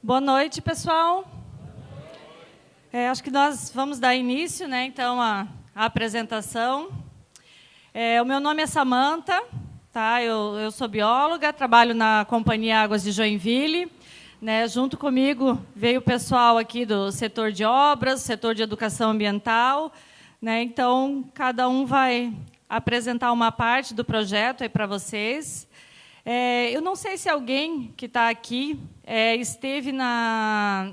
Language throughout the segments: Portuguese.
Boa noite, pessoal. Acho que nós vamos dar início, né, então, à apresentação. O meu nome é Samantha, tá? Eu sou bióloga, trabalho na Companhia Águas de Joinville. Né, junto comigo veio o pessoal aqui do setor de obras, setor de educação ambiental. Né, então, cada um vai apresentar uma parte do projeto aí para vocês. Eu não sei se alguém que está aqui esteve na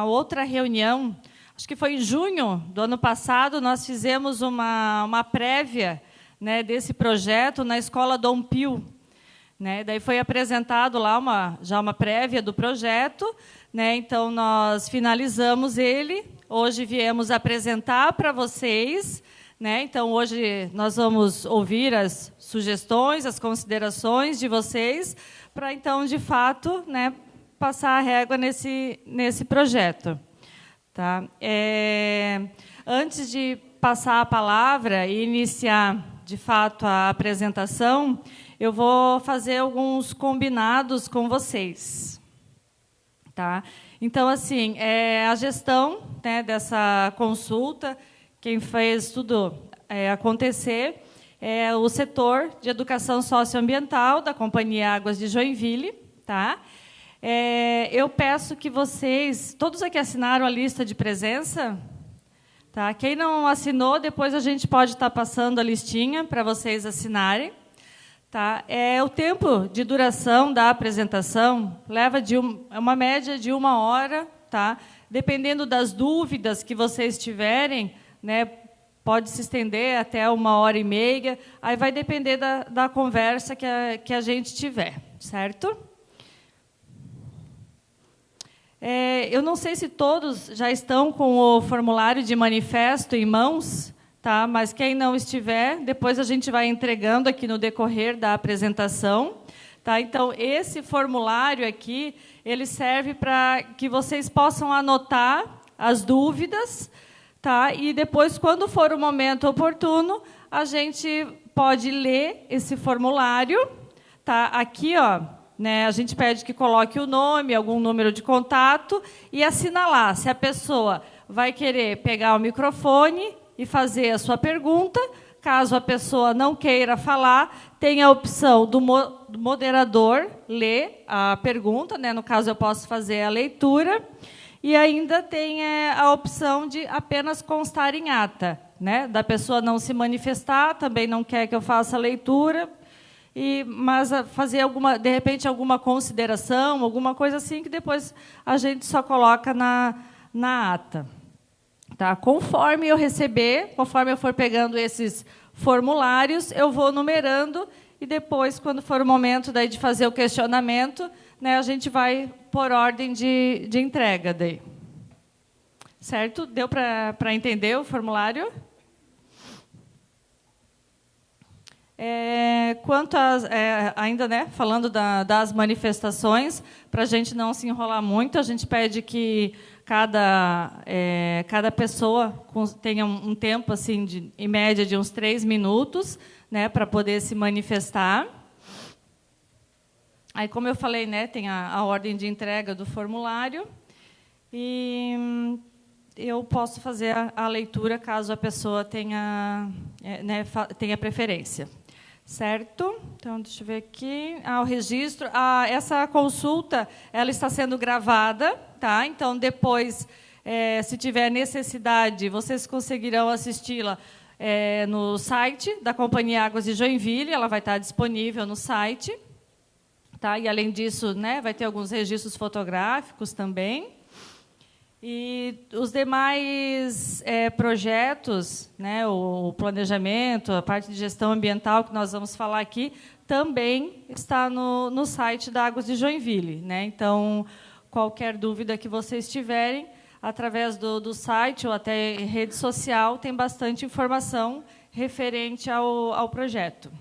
outra reunião, acho que foi em junho do ano passado, nós fizemos uma prévia, né, desse projeto na Escola Dom Pio. Né, daí foi apresentado lá já uma prévia do projeto, né, então nós finalizamos ele, hoje viemos apresentar para vocês. Né, então, hoje nós vamos ouvir as sugestões, as considerações de vocês, para, então, de fato, né, passar a régua nesse projeto. Tá? Antes de passar a palavra e iniciar, de fato, a apresentação, eu vou fazer alguns combinados com vocês. Tá? Então, assim, a gestão, né, dessa consulta, quem fez tudo acontecer é o setor de educação socioambiental da Companhia Águas de Joinville. Tá? Eu peço que vocês... Todos aqui assinaram a lista de presença? Tá? Quem não assinou, depois a gente pode estar passando a listinha para vocês assinarem. Tá? O tempo de duração da apresentação leva uma média de 1 hora. Tá? Dependendo das dúvidas que vocês tiverem, né, pode se estender até 1h30, aí vai depender da conversa que a gente tiver, certo? Eu não sei se todos já estão com o formulário de manifesto em mãos, tá? Mas quem não estiver, depois a gente vai entregando aqui no decorrer da apresentação. Tá? Então, esse formulário aqui, ele serve para que vocês possam anotar as dúvidas. Tá? E depois, quando for o momento oportuno, a gente pode ler esse formulário. Tá? Aqui, ó, né, a gente pede que coloque o nome, algum número de contato e assinalar se a pessoa vai querer pegar o microfone e fazer a sua pergunta. Caso a pessoa não queira falar, tem a opção do moderador ler a pergunta. Né? No caso, eu posso fazer a leitura. E ainda tem a opção de apenas constar em ata, né? Da pessoa não se manifestar, também não quer que eu faça a leitura, mas fazer de repente alguma consideração, alguma coisa assim, que depois a gente só coloca na ata. Tá? Conforme eu receber, conforme eu for pegando esses formulários, eu vou numerando, e depois, quando for o momento daí de fazer o questionamento, né, a gente vai por ordem de entrega daí. Certo? Deu para entender o formulário? Quanto ainda, né, falando das manifestações, para a gente não se enrolar muito, a gente pede que cada pessoa tenha um tempo, assim, em média, de uns 3 minutos, né, para poder se manifestar. Aí, como eu falei, né, tem a ordem de entrega do formulário, e eu posso fazer a leitura caso a pessoa tenha preferência. Certo? Então, deixa eu ver aqui. O registro. Essa consulta ela está sendo gravada. Tá? Então, depois, se tiver necessidade, vocês conseguirão assisti-la no site da Companhia Águas de Joinville. Ela vai estar disponível no site. Tá? E, além disso, né, vai ter alguns registros fotográficos também. E os demais projetos, né, o planejamento, a parte de gestão ambiental que nós vamos falar aqui, também está no site da Águas de Joinville. Né? Então, qualquer dúvida que vocês tiverem, através do site ou até em rede social, tem bastante informação referente ao projeto.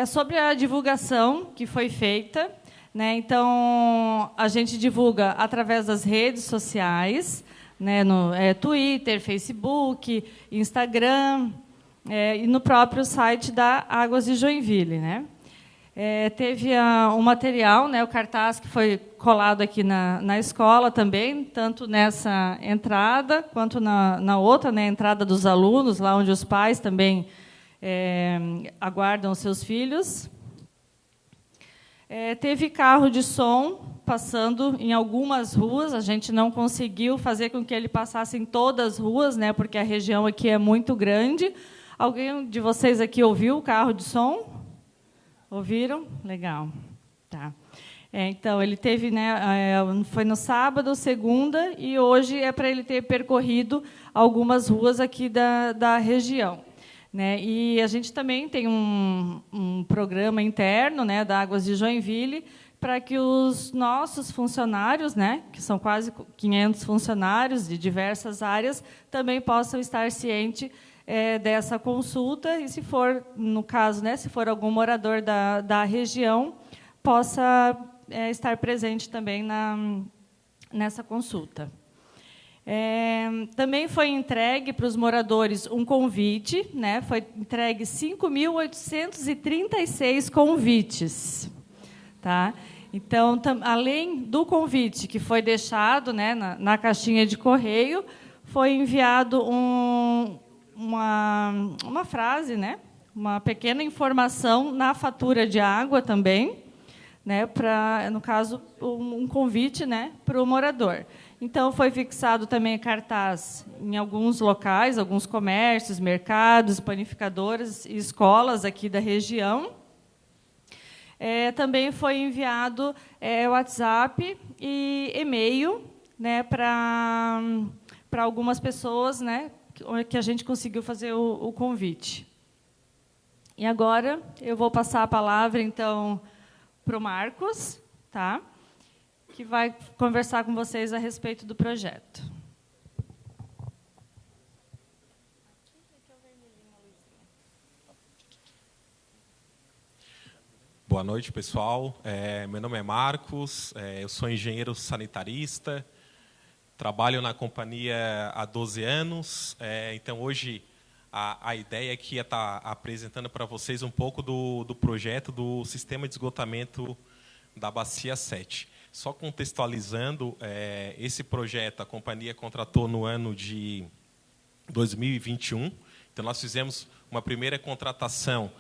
Sobre a divulgação que foi feita, né, então, a gente divulga através das redes sociais, né, no Twitter, Facebook, Instagram, e no próprio site da Águas de Joinville. Né? Teve um material, né, o cartaz que foi colado aqui na escola também, tanto nessa entrada quanto na outra, né, entrada dos alunos, lá onde os pais também aguardam os seus filhos. Teve carro de som passando em algumas ruas. A gente não conseguiu fazer com que ele passasse em todas as ruas, né, porque a região aqui é muito grande. Alguém de vocês aqui ouviu o carro de som? Ouviram? Legal. Tá. Então, ele teve, né, foi no sábado, segunda, e hoje é para ele ter percorrido algumas ruas aqui da região. Né? E a gente também tem um programa interno, né, da Águas de Joinville, para que os nossos funcionários, né, que são quase 500 funcionários de diversas áreas, também possam estar cientes dessa consulta, e, se for, no caso, né, se for algum morador da região, possa estar presente também nessa consulta. Também foi entregue para os moradores um convite, né, foi entregue 5.836 convites. Tá? Então, além do convite que foi deixado, né, na caixinha de correio, foi enviado uma frase, né, uma pequena informação na fatura de água também, né, no caso, um convite, né, para o morador. Então, foi fixado também cartaz em alguns locais, alguns comércios, mercados, panificadoras e escolas aqui da região. Também foi enviado WhatsApp e e-mail, né, para algumas pessoas, né, que a gente conseguiu fazer o convite. E agora eu vou passar a palavra, então, para o Marcos, tá? Que vai conversar com vocês a respeito do projeto. Boa noite, pessoal. Meu nome é Marcos, eu sou engenheiro sanitarista, trabalho na companhia há 12 anos. Então, hoje, a ideia aqui é estar apresentando para vocês um pouco do projeto do sistema de esgotamento da Bacia 7. Só contextualizando, esse projeto a companhia contratou no ano de 2021. Então, nós fizemos uma primeira contratação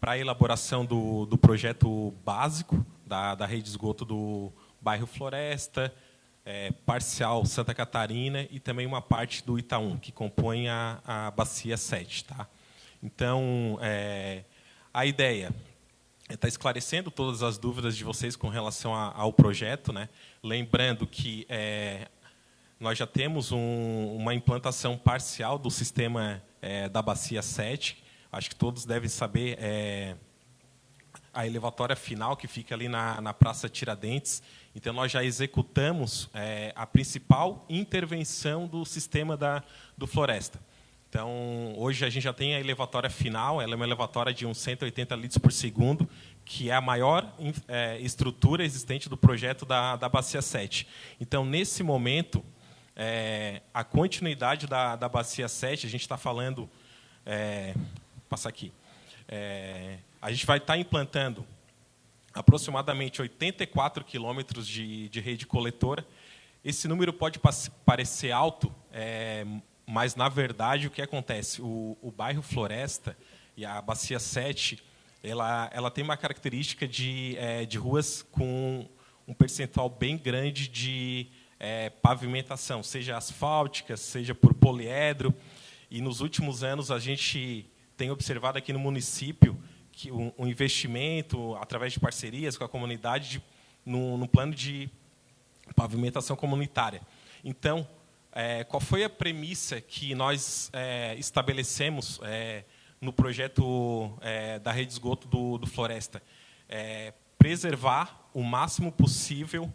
para a elaboração do projeto básico da rede de esgoto do bairro Floresta, parcial Santa Catarina e também uma parte do Itaú, que compõe a Bacia 7. Tá? Então, a ideia está esclarecendo todas as dúvidas de vocês com relação ao projeto, né? Lembrando que nós já temos uma implantação parcial do sistema da Bacia 7. Acho que todos devem saber a elevatória final, que fica ali na Praça Tiradentes. Então, nós já executamos a principal intervenção do sistema do Floresta. Então, hoje a gente já tem a elevatória final, ela é uma elevatória de uns 180 litros por segundo, que é a maior estrutura existente do projeto da Bacia 7. Então, nesse momento, a continuidade da Bacia 7, a gente está falando... passar aqui. A gente vai estar implantando aproximadamente 84 quilômetros de rede coletora. Esse número pode parecer alto, mas, na verdade, o que acontece? O bairro Floresta e a Bacia 7, ela tem uma característica de ruas com um percentual bem grande de pavimentação, seja asfáltica, seja por poliedro. E, nos últimos anos, a gente tem observado aqui no município que um investimento, através de parcerias com a comunidade, no plano de pavimentação comunitária. Então, qual foi a premissa que nós estabelecemos no projeto da rede de esgoto do Floresta? Preservar o máximo possível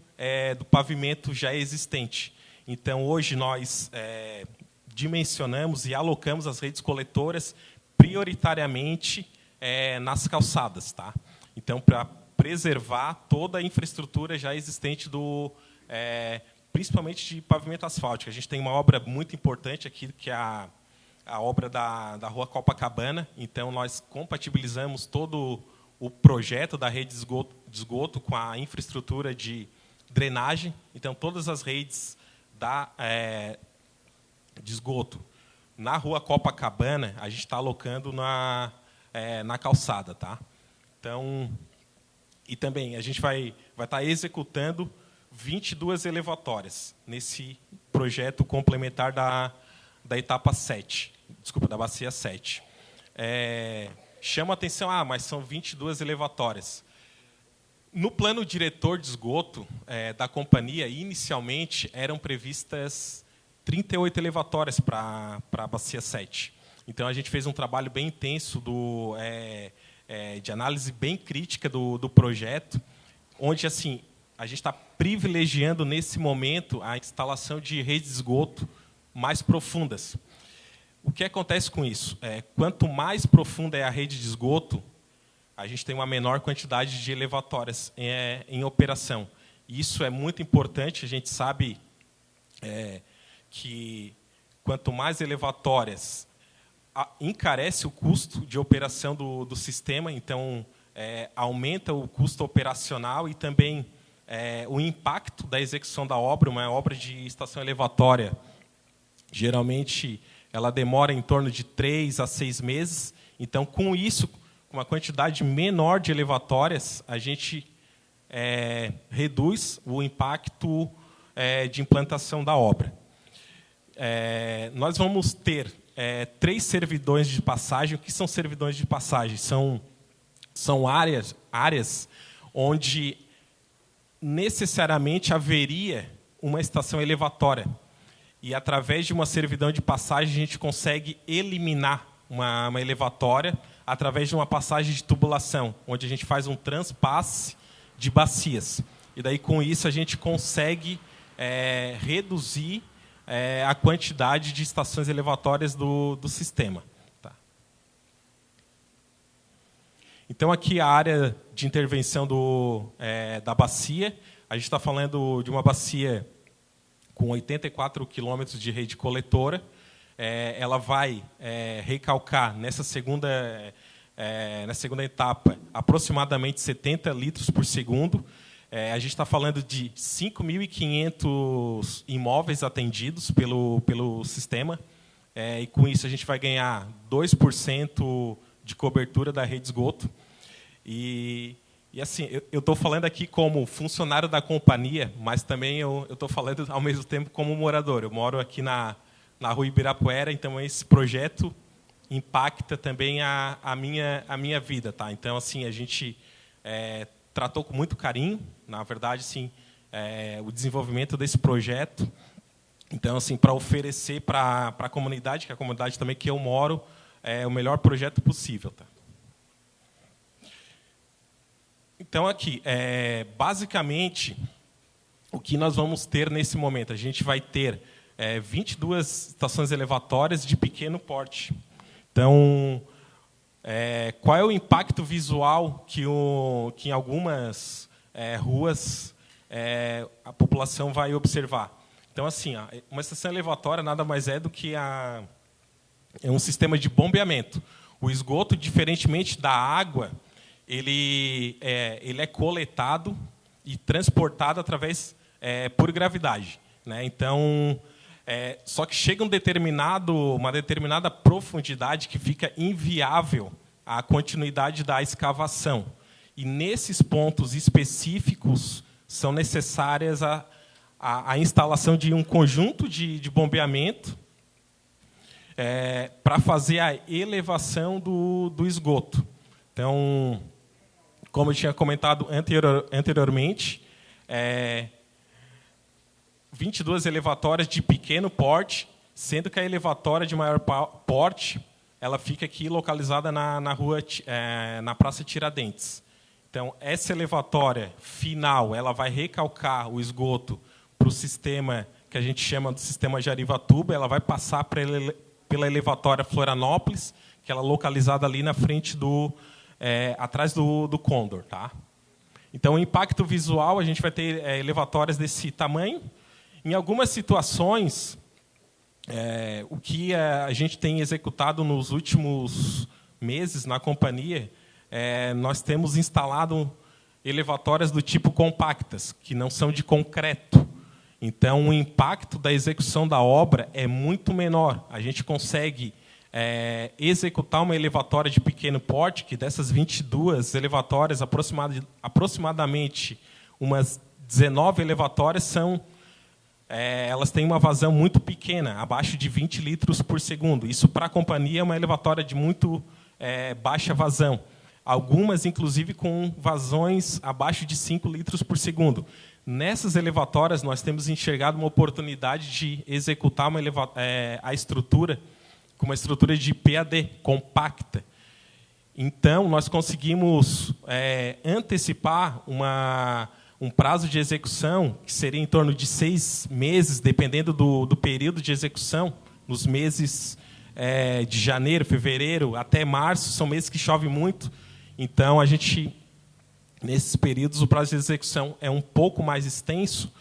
do pavimento já existente. Então, hoje, nós dimensionamos e alocamos as redes coletoras prioritariamente nas calçadas. Tá? Então, para preservar toda a infraestrutura já existente principalmente de pavimento asfáltico. A gente tem uma obra muito importante aqui, que é a obra da Rua Copacabana. Então, nós compatibilizamos todo o projeto da rede de esgoto com a infraestrutura de drenagem. Então, todas as redes de esgoto na rua Copacabana, a gente está alocando na calçada. Tá? Então, e também a gente vai estar executando 22 elevatórias nesse projeto complementar da etapa 7, desculpa, da bacia 7. Chama a atenção, mas são 22 elevatórias. No plano diretor de esgoto da companhia, inicialmente, eram previstas 38 elevatórias para a bacia 7. Então, a gente fez um trabalho bem intenso de análise bem crítica do projeto, onde assim, a gente está privilegiando, nesse momento, a instalação de redes de esgoto mais profundas. O que acontece com isso? Quanto mais profunda é a rede de esgoto, a gente tem uma menor quantidade de elevatórias em operação. Isso é muito importante, a gente sabe que quanto mais elevatórias, encarece o custo de operação do sistema, então aumenta o custo operacional e também o impacto da execução da obra. Uma obra de estação elevatória, geralmente, ela demora em torno de 3 a 6 meses. Então, com isso, com uma quantidade menor de elevatórias, a gente reduz o impacto de implantação da obra. Nós vamos ter 3 servidões de passagem. O que são servidões de passagem? São áreas onde necessariamente haveria uma estação elevatória. E, através de uma servidão de passagem, a gente consegue eliminar uma elevatória através de uma passagem de tubulação, onde a gente faz um transpasse de bacias. E, daí, com isso, a gente consegue reduzir a quantidade de estações elevatórias do sistema. Tá. Então, aqui a área de intervenção da bacia. A gente está falando de uma bacia com 84 quilômetros de rede coletora. Ela vai recalcar, nessa segunda etapa, aproximadamente 70 litros por segundo. A gente está falando de 5.500 imóveis atendidos pelo sistema. E, com isso, a gente vai ganhar 2% de cobertura da rede de esgoto. E assim, eu estou falando aqui como funcionário da companhia, mas também eu estou falando, ao mesmo tempo, como morador. Eu moro aqui na rua Ibirapuera, então esse projeto impacta também a minha vida. Tá? Então, assim, a gente tratou com muito carinho, na verdade, sim, o desenvolvimento desse projeto. Então, assim, para oferecer para a comunidade, que é a comunidade também que eu moro, o melhor projeto possível. Tá? Então, aqui, basicamente, o que nós vamos ter nesse momento? A gente vai ter 22 estações elevatórias de pequeno porte. Então, qual é o impacto visual que em algumas ruas a população vai observar? Então, assim, uma estação elevatória nada mais é do que um sistema de bombeamento. O esgoto, diferentemente da água, ele é coletado e transportado por gravidade. Né? Então, só que chega uma determinada profundidade que fica inviável a continuidade da escavação. E, nesses pontos específicos, são necessárias a instalação de um conjunto de bombeamento para fazer a elevação do esgoto. Então, como eu tinha comentado anteriormente, 22 elevatórias de pequeno porte, sendo que a elevatória de maior porte ela fica aqui localizada na Praça Tiradentes. Então, essa elevatória final ela vai recalcar o esgoto para o sistema que a gente chama de sistema Jarivatuba. Ela vai passar pela elevatória Florianópolis, que ela é localizada ali na frente atrás do Condor. Tá? Então, o impacto visual, a gente vai ter elevatórias desse tamanho. Em algumas situações, o que a gente tem executado nos últimos meses na companhia nós temos instalado elevatórias do tipo compactas, que não são de concreto. Então, o impacto da execução da obra é muito menor. A gente consegue executar uma elevatória de pequeno porte, que dessas 22 elevatórias, aproximadamente umas 19 elevatórias elas têm uma vazão muito pequena, abaixo de 20 litros por segundo. Isso, para a companhia, é uma elevatória de muito baixa vazão. Algumas, inclusive, com vazões abaixo de 5 litros por segundo. Nessas elevatórias, nós temos enxergado uma oportunidade de executar a estrutura com uma estrutura de PAD, compacta. Então, nós conseguimos antecipar um prazo de execução que seria em torno de 6 meses, dependendo do período de execução. Nos meses de janeiro, fevereiro até março, são meses que chove muito. Então, nesses períodos, o prazo de execução é um pouco mais extenso,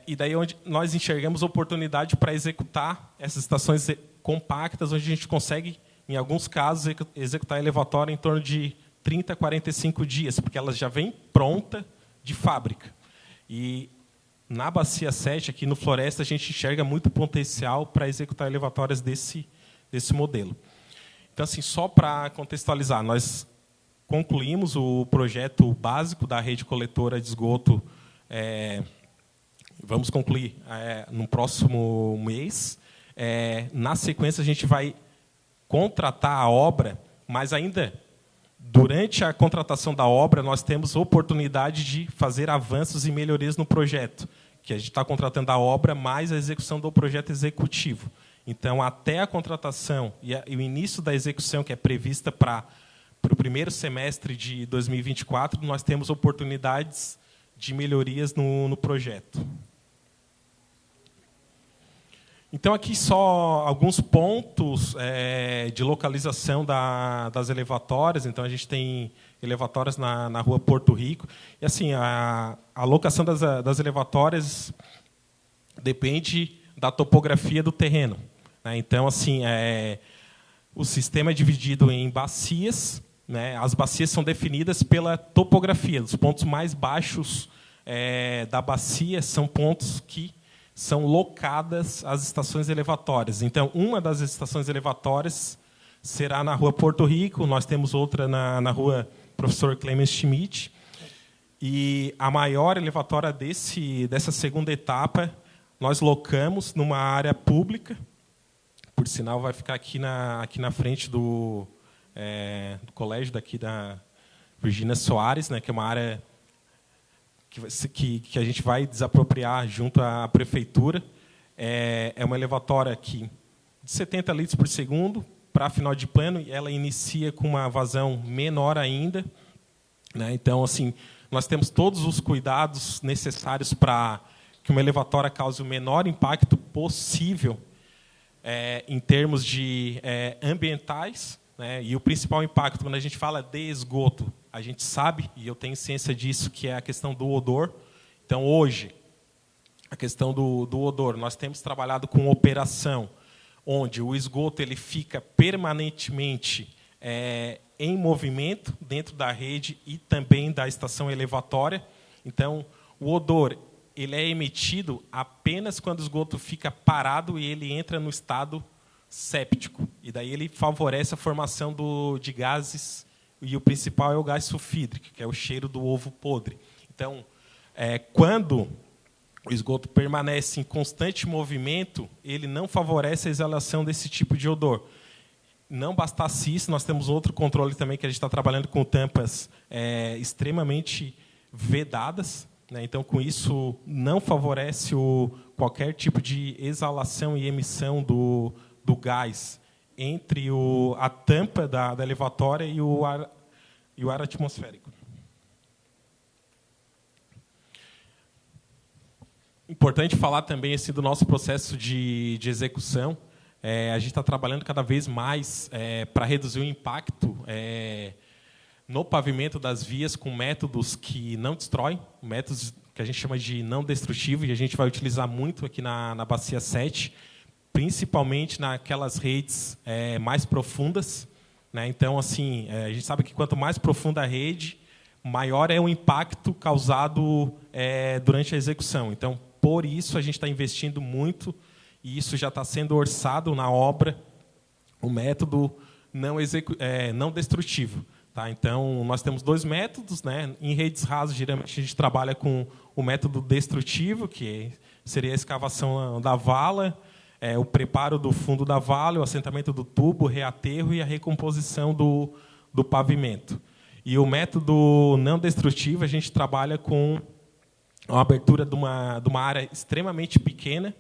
e daí onde nós enxergamos oportunidade para executar essas estações compactas, onde a gente consegue, em alguns casos, executar a elevatória em torno de 30 a 45 dias, porque ela já vem pronta de fábrica. E na Bacia 7, aqui no Floresta, a gente enxerga muito potencial para executar elevatórias desse modelo. Então, assim, só para contextualizar, nós concluímos o projeto básico da rede coletora de esgoto. Vamos concluir no próximo mês. Na sequência, a gente vai contratar a obra, mas ainda durante a contratação da obra, nós temos oportunidade de fazer avanços e melhorias no projeto, que a gente está contratando a obra mais a execução do projeto executivo. Então, até a contratação e o início da execução, que é prevista para o primeiro semestre de 2024, nós temos oportunidades de melhorias no projeto. Então, aqui só alguns pontos de localização das elevatórias. Então, a gente tem elevatórias na rua Porto Rico. E, assim, a locação das elevatórias depende da topografia do terreno, né? Então, assim, o sistema é dividido em bacias, né? As bacias são definidas pela topografia. Os pontos mais baixos da bacia são pontos que são locadas as estações elevatórias. Então, uma das estações elevatórias será na rua Porto Rico, nós temos outra na rua Professor Clemens Schmidt, e a maior elevatória dessa segunda etapa nós locamos numa área pública, por sinal vai ficar aqui na frente do colégio daqui da Virgínia Soares, né, que é uma área que a gente vai desapropriar junto à prefeitura. É uma elevatória de 70 litros por segundo para final de plano, e ela inicia com uma vazão menor ainda, né? Então, assim, nós temos todos os cuidados necessários para que uma elevatória cause o menor impacto possível em termos de ambientais, né? E o principal impacto, quando a gente fala de esgoto, a gente sabe, e eu tenho ciência disso, que é a questão do odor. Então, hoje, a questão do odor, nós temos trabalhado com operação onde o esgoto ele fica permanentemente em movimento dentro da rede e também da estação elevatória. Então, o odor ele é emitido apenas quando o esgoto fica parado e ele entra no estado séptico. E daí ele favorece a formação de gases, e o principal é o gás sulfídrico, que é o cheiro do ovo podre. Então, quando o esgoto permanece em constante movimento, ele não favorece a exalação desse tipo de odor. Não bastasse isso, nós temos outro controle também, que a gente está trabalhando com tampas extremamente vedadas, né? Então, com isso, não favorece qualquer tipo de exalação e emissão do gás entre a tampa da elevatória e o ar atmosférico. Importante falar também do nosso processo de execução. A gente está trabalhando cada vez mais para reduzir o impacto no pavimento das vias com métodos que não destroem, métodos que a gente chama de não destrutivo, e a gente vai utilizar muito aqui na Bacia 7, principalmente naquelas redes mais profundas, né? Então, assim, a gente sabe que quanto mais profunda a rede, maior é o impacto causado durante a execução. Então, por isso, a gente está investindo muito, e isso já está sendo orçado na obra, o método não destrutivo. Tá? Então, nós temos 2 métodos. Né? Em redes rasas, geralmente, a gente trabalha com o método destrutivo, que seria a escavação da vala, o preparo do fundo da vala, o assentamento do tubo, o reaterro e a recomposição do pavimento. E o método não destrutivo, a gente trabalha com a abertura de uma área extremamente pequena,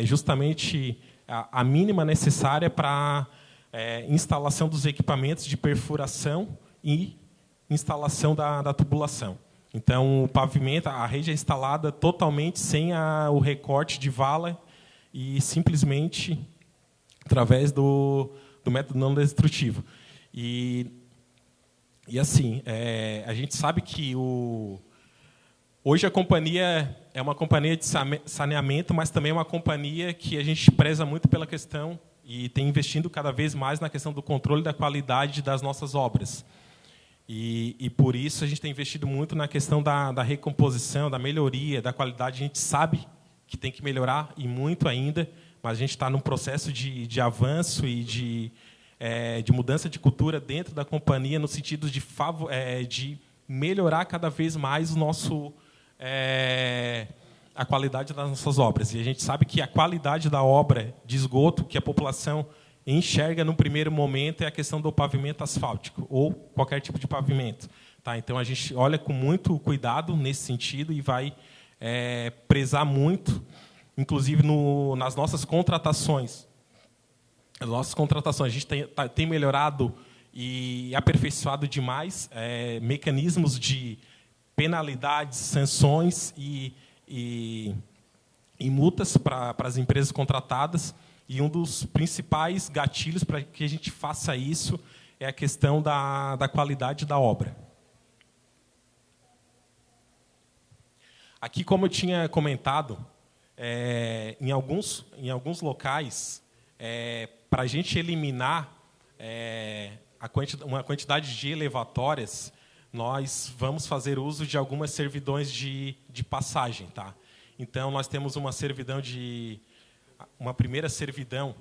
justamente a mínima necessária para instalação dos equipamentos de perfuração e instalação da tubulação. Então, o pavimento, a rede é instalada totalmente sem o recorte de vala e simplesmente através do método não destrutivo. E assim, a gente sabe que hoje a companhia é uma companhia de saneamento, mas também é uma companhia que a gente preza muito pela questão e tem investido cada vez mais na questão do controle da qualidade das nossas obras. E por isso a gente tem investido muito na questão da recomposição, da melhoria, da qualidade. A gente sabe que tem que melhorar, e muito ainda, mas a gente está num processo de avanço e de mudança de cultura dentro da companhia, no sentido de melhorar cada vez mais a qualidade das nossas obras. E a gente sabe que a qualidade da obra de esgoto que a população enxerga no primeiro momento é a questão do pavimento asfáltico, ou qualquer tipo de pavimento. Tá? Então, a gente olha com muito cuidado nesse sentido e vai prezar muito, inclusive nas nossas contratações. As nossas contratações, a gente tem melhorado e aperfeiçoado demais mecanismos de penalidades, sanções e multas para as empresas contratadas. E um dos principais gatilhos para que a gente faça isso é a questão da qualidade da obra. Aqui, como eu tinha comentado, em alguns locais, para a gente eliminar uma quantidade de elevatórias, nós vamos fazer uso de algumas servidões de passagem. Tá? Então, nós temos uma primeira servidão,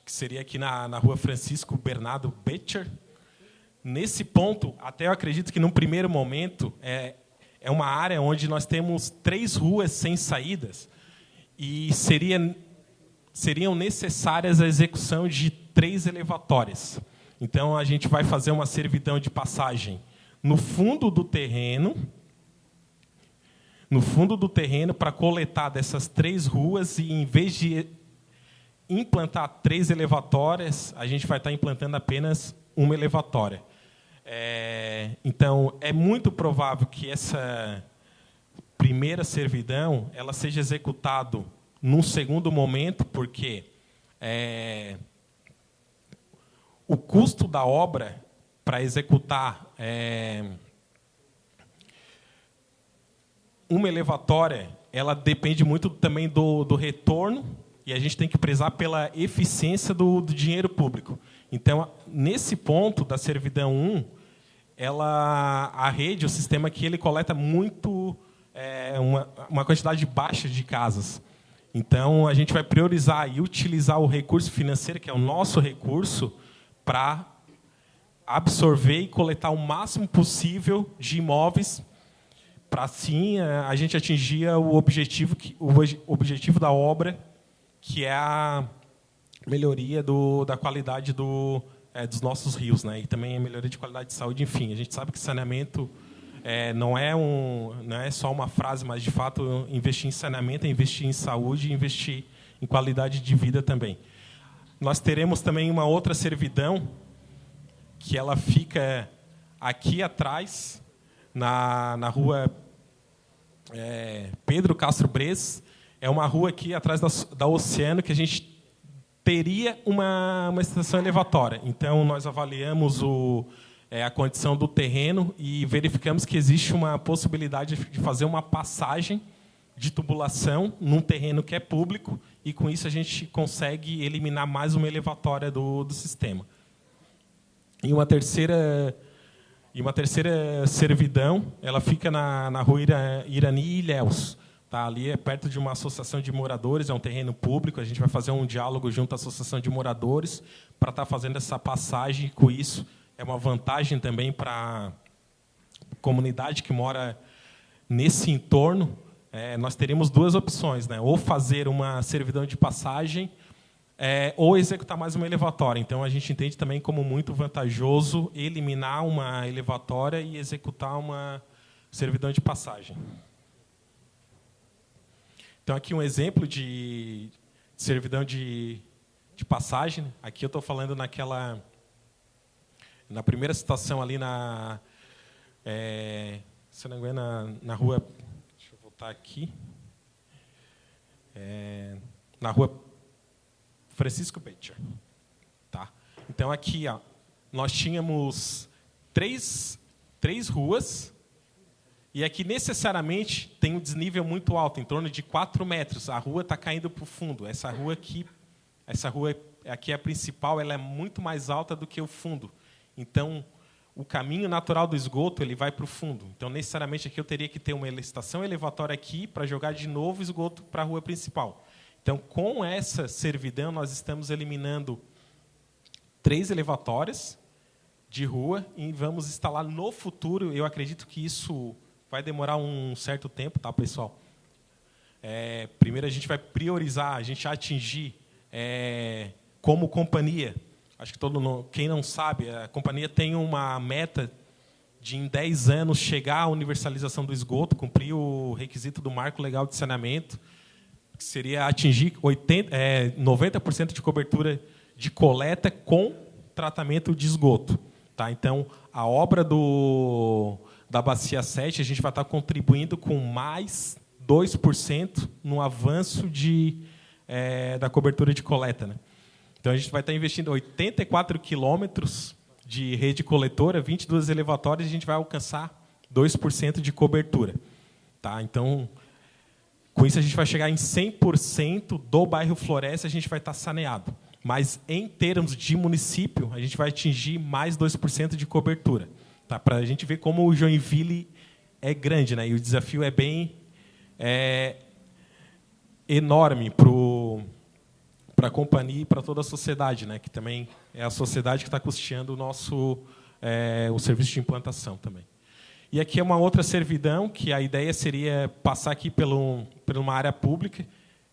que seria aqui na rua Francisco Bernardo Betcher. Nesse ponto, até eu acredito que, num primeiro momento, é uma área onde nós temos 3 ruas sem saídas, e seriam necessárias a execução de 3 elevatórias. Então, a gente vai fazer uma servidão de passagem no fundo do terreno, para coletar dessas 3 ruas, e, em vez de implantar 3 elevatórias, a gente vai estar implantando apenas uma elevatória. Então, é muito provável que essa primeira servidão ela seja executada num segundo momento, porque o custo da obra para executar uma elevatória, ela depende muito também do retorno, e a gente tem que prezar pela eficiência do dinheiro público. Então, nesse ponto da servidão 1, a rede, o sistema aqui, ele coleta muito, uma quantidade baixa de casas. Então, a gente vai priorizar e utilizar o recurso financeiro, que é o nosso recurso, para absorver e coletar o máximo possível de imóveis, para, assim, a gente atingir o objetivo da obra, que é a melhoria da qualidade dos nossos rios, né? E também a melhoria de qualidade de saúde. Enfim, a gente sabe que saneamento não é só uma frase, mas, de fato, investir em saneamento é investir em saúde e investir em qualidade de vida também. Nós teremos também uma outra servidão, que ela fica aqui atrás, na rua Pedro Castro Brez. É uma rua aqui atrás da Oceano, que a gente teria uma estação elevatória. Então, nós avaliamos a condição do terreno e verificamos que existe uma possibilidade de fazer uma passagem de tubulação num terreno que é público, e, com isso, a gente consegue eliminar mais uma elevatória do sistema. E uma terceira servidão, ela fica na rua Irani e Ilhéus. Tá? Ali é perto de uma associação de moradores, é um terreno público, a gente vai fazer um diálogo junto à associação de moradores para estar fazendo essa passagem, e com isso é uma vantagem também para a comunidade que mora nesse entorno. Nós teríamos duas opções, né? Ou fazer uma servidão de passagem, ou executar mais uma elevatória. Então, a gente entende também como muito vantajoso eliminar uma elevatória e executar uma servidão de passagem. Então, aqui um exemplo de servidão de passagem. Aqui eu estou falando na primeira situação ali se não me engano, na rua... Deixa eu voltar aqui. Na rua Francisco Becher. Tá? Então, aqui nós tínhamos três ruas, e aqui, necessariamente, tem um desnível muito alto, em torno de 4 metros. A rua está caindo para o fundo. Essa rua aqui é a principal, ela é muito mais alta do que o fundo. Então, o caminho natural do esgoto ele vai para o fundo. Então, necessariamente, aqui eu teria que ter uma estação elevatória aqui para jogar de novo o esgoto para a rua principal. Então, com essa servidão, nós estamos eliminando 3 elevatórias de rua e vamos instalar no futuro. Eu acredito que isso vai demorar um certo tempo, tá, pessoal? Primeiro, a gente vai priorizar, a gente atingir como companhia. Acho que quem não sabe, a companhia tem uma meta de, em 10 anos, chegar à universalização do esgoto, cumprir o requisito do Marco Legal de Saneamento, que seria atingir 90% de cobertura de coleta com tratamento de esgoto. Tá? Então, a obra da Bacia 7, a gente vai estar contribuindo com mais 2% no avanço da cobertura de coleta. Né? Então, a gente vai estar investindo 84 quilômetros de rede coletora, 22 elevatórios, e a gente vai alcançar 2% de cobertura. Tá? Então, com isso, a gente vai chegar em 100% do bairro Floresta, a gente vai estar saneado. Mas, em termos de município, a gente vai atingir mais 2% de cobertura. Tá? Para a gente ver como o Joinville é grande, né? E o desafio é bem enorme para a companhia e para toda a sociedade, né? Que também é a sociedade que está custeando o serviço de implantação também. E aqui é uma outra servidão, que a ideia seria passar aqui por uma área pública,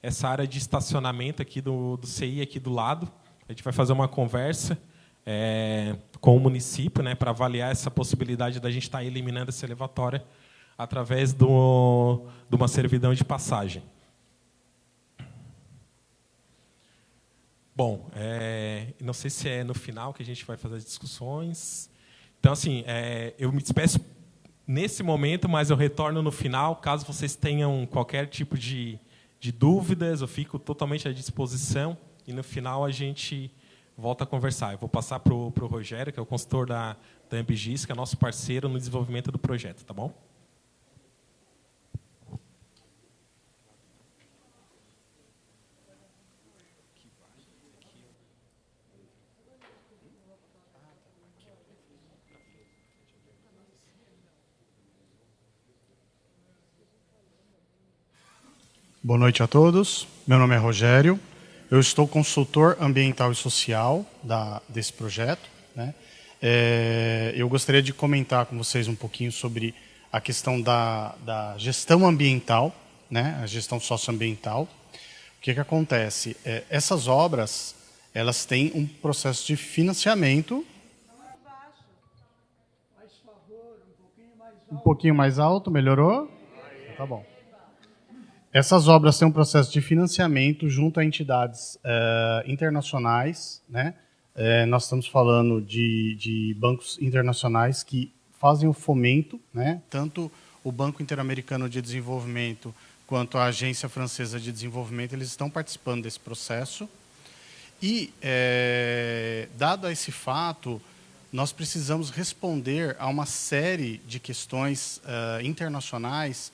essa área de estacionamento aqui do CI, aqui do lado. A gente vai fazer uma conversa com o município, né, para avaliar essa possibilidade da gente estar eliminando essa elevatória através de uma servidão de passagem. Bom, não sei se é no final que a gente vai fazer as discussões. Então, assim, eu me despeço nesse momento, mas eu retorno no final. Caso vocês tenham qualquer tipo de dúvidas, eu fico totalmente à disposição. E, no final, a gente volta a conversar. Eu vou passar para o Rogério, que é o consultor da Ambigis, que é nosso parceiro no desenvolvimento do projeto. Tá bom? Boa noite a todos. Meu nome é Rogério. Eu estou consultor ambiental e social desse projeto, né? Eu gostaria de comentar com vocês um pouquinho sobre a questão da gestão ambiental, né? A gestão socioambiental. O que acontece? Essas obras, elas têm um processo de financiamento. Um pouquinho mais alto, melhorou? Tá bom. Essas obras têm um processo de financiamento junto a entidades internacionais, né? Nós estamos falando de bancos internacionais que fazem o fomento, né? Tanto o Banco Interamericano de Desenvolvimento quanto a Agência Francesa de Desenvolvimento, eles estão participando desse processo. E, dado esse fato, nós precisamos responder a uma série de questões internacionais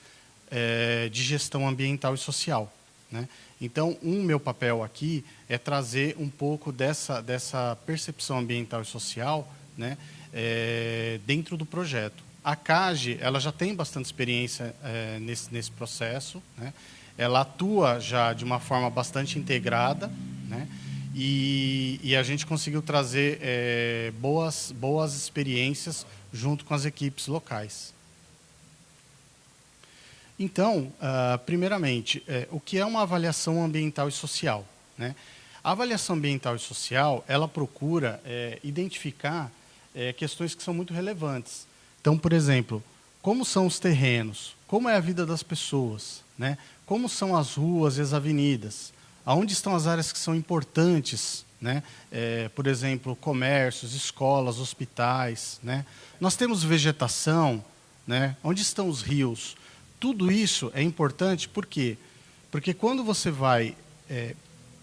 de gestão ambiental e social, né? Então, meu papel aqui é trazer um pouco dessa percepção ambiental e social né, dentro do projeto. A CAGE, ela já tem bastante experiência nesse processo, né? Ela atua já de uma forma bastante integrada, né? E a gente conseguiu trazer boas experiências junto com as equipes locais. Então, primeiramente, o que é uma avaliação ambiental e social, né? A avaliação ambiental e social, ela procura identificar questões que são muito relevantes. Então, por exemplo, como são os terrenos? Como é a vida das pessoas, né? Como são as ruas e as avenidas? Aonde estão as áreas que são importantes, né? Por exemplo, comércios, escolas, hospitais, né? Nós temos vegetação, né? Onde estão os rios? Tudo isso é importante, por quê? Porque quando você vai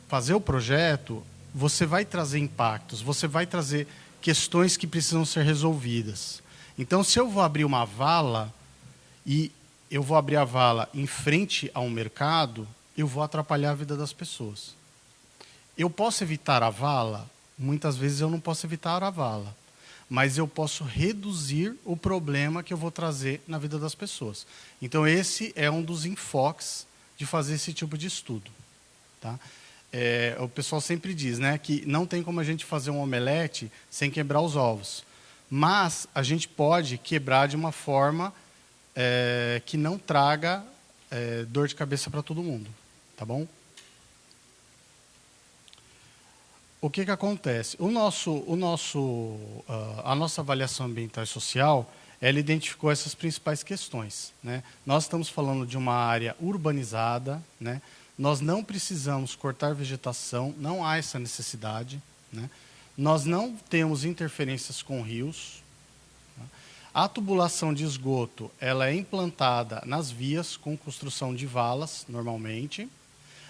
fazer o projeto, você vai trazer impactos, você vai trazer questões que precisam ser resolvidas. Então, se eu vou abrir uma vala e eu vou abrir a vala em frente a um mercado, eu vou atrapalhar a vida das pessoas. Eu posso evitar a vala? Muitas vezes eu não posso evitar a vala, mas eu posso reduzir o problema que eu vou trazer na vida das pessoas. Então, esse é um dos enfoques de fazer esse tipo de estudo. Tá? O pessoal sempre diz, né, que não tem como a gente fazer um omelete sem quebrar os ovos. Mas a gente pode quebrar de uma forma que não traga dor de cabeça para todo mundo. Tá bom? O que acontece? A nossa avaliação ambiental e social, ela identificou essas principais questões, né? Nós estamos falando de uma área urbanizada, né? Nós não precisamos cortar vegetação, não há essa necessidade, né? Nós não temos interferências com rios. A tubulação de esgoto, ela é implantada nas vias com construção de valas, normalmente.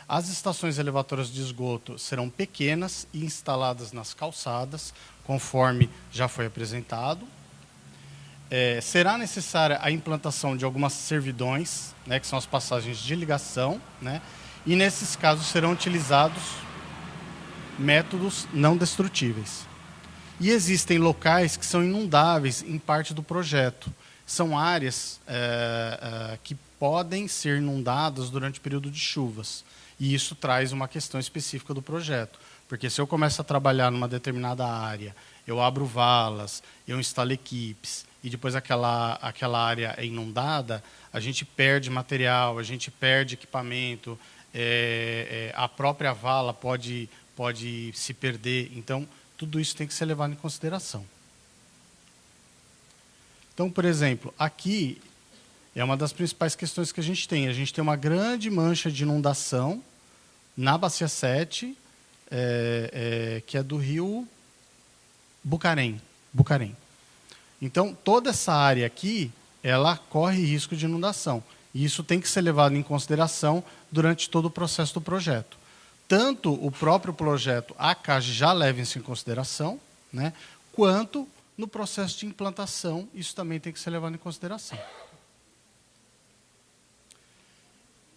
As estações elevatórias de esgoto serão pequenas e instaladas nas calçadas, conforme já foi apresentado. Será necessária a implantação de algumas servidões, né, que são as passagens de ligação, né, e nesses casos serão utilizados métodos não destrutíveis. E existem locais que são inundáveis em parte do projeto. São áreas que podem ser inundadas durante o período de chuvas. E isso traz uma questão específica do projeto. Porque se eu começo a trabalhar numa determinada área, eu abro valas, eu instalo equipes, e depois aquela área é inundada, a gente perde material, a gente perde equipamento, a própria vala pode se perder. Então, tudo isso tem que ser levado em consideração. Então, por exemplo, aqui é uma das principais questões que a gente tem. A gente tem uma grande mancha de inundação na Bacia 7, que é do rio Bucarém. Então, toda essa área aqui, ela corre risco de inundação. E isso tem que ser levado em consideração durante todo o processo do projeto. Tanto o próprio projeto, a CAGE já leva isso em consideração, né, quanto no processo de implantação, isso também tem que ser levado em consideração.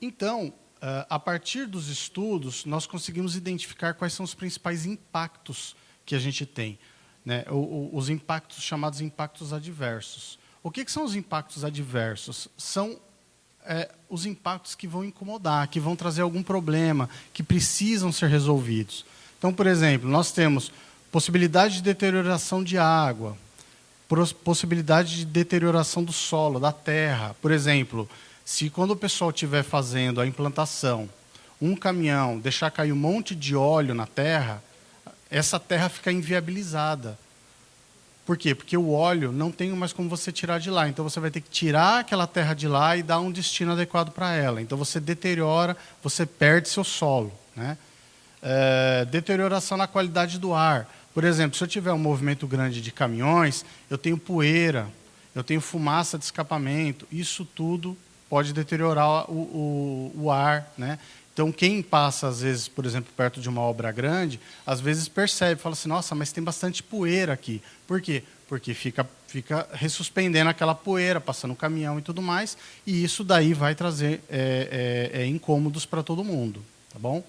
Então, a partir dos estudos, nós conseguimos identificar quais são os principais impactos que a gente tem, né, os impactos chamados impactos adversos. O que são os impactos adversos? São os impactos que vão incomodar, que vão trazer algum problema, que precisam ser resolvidos. Então, por exemplo, nós temos possibilidade de deterioração de água, possibilidade de deterioração do solo, da terra. Por exemplo, se quando o pessoal estiver fazendo a implantação, um caminhão deixar cair um monte de óleo na terra, essa terra fica inviabilizada. Por quê? Porque o óleo não tem mais como você tirar de lá. Então, você vai ter que tirar aquela terra de lá e dar um destino adequado para ela. Então, você deteriora, você perde seu solo, né? Deterioração na qualidade do ar. Por exemplo, se eu tiver um movimento grande de caminhões, eu tenho poeira, eu tenho fumaça de escapamento. Isso tudo pode deteriorar o ar, né? Então, quem passa, às vezes, por exemplo, perto de uma obra grande, às vezes percebe, fala assim, nossa, mas tem bastante poeira aqui. Por quê? Porque fica ressuspendendo aquela poeira, passando o caminhão e tudo mais, e isso daí vai trazer incômodos para todo mundo. Tá bom?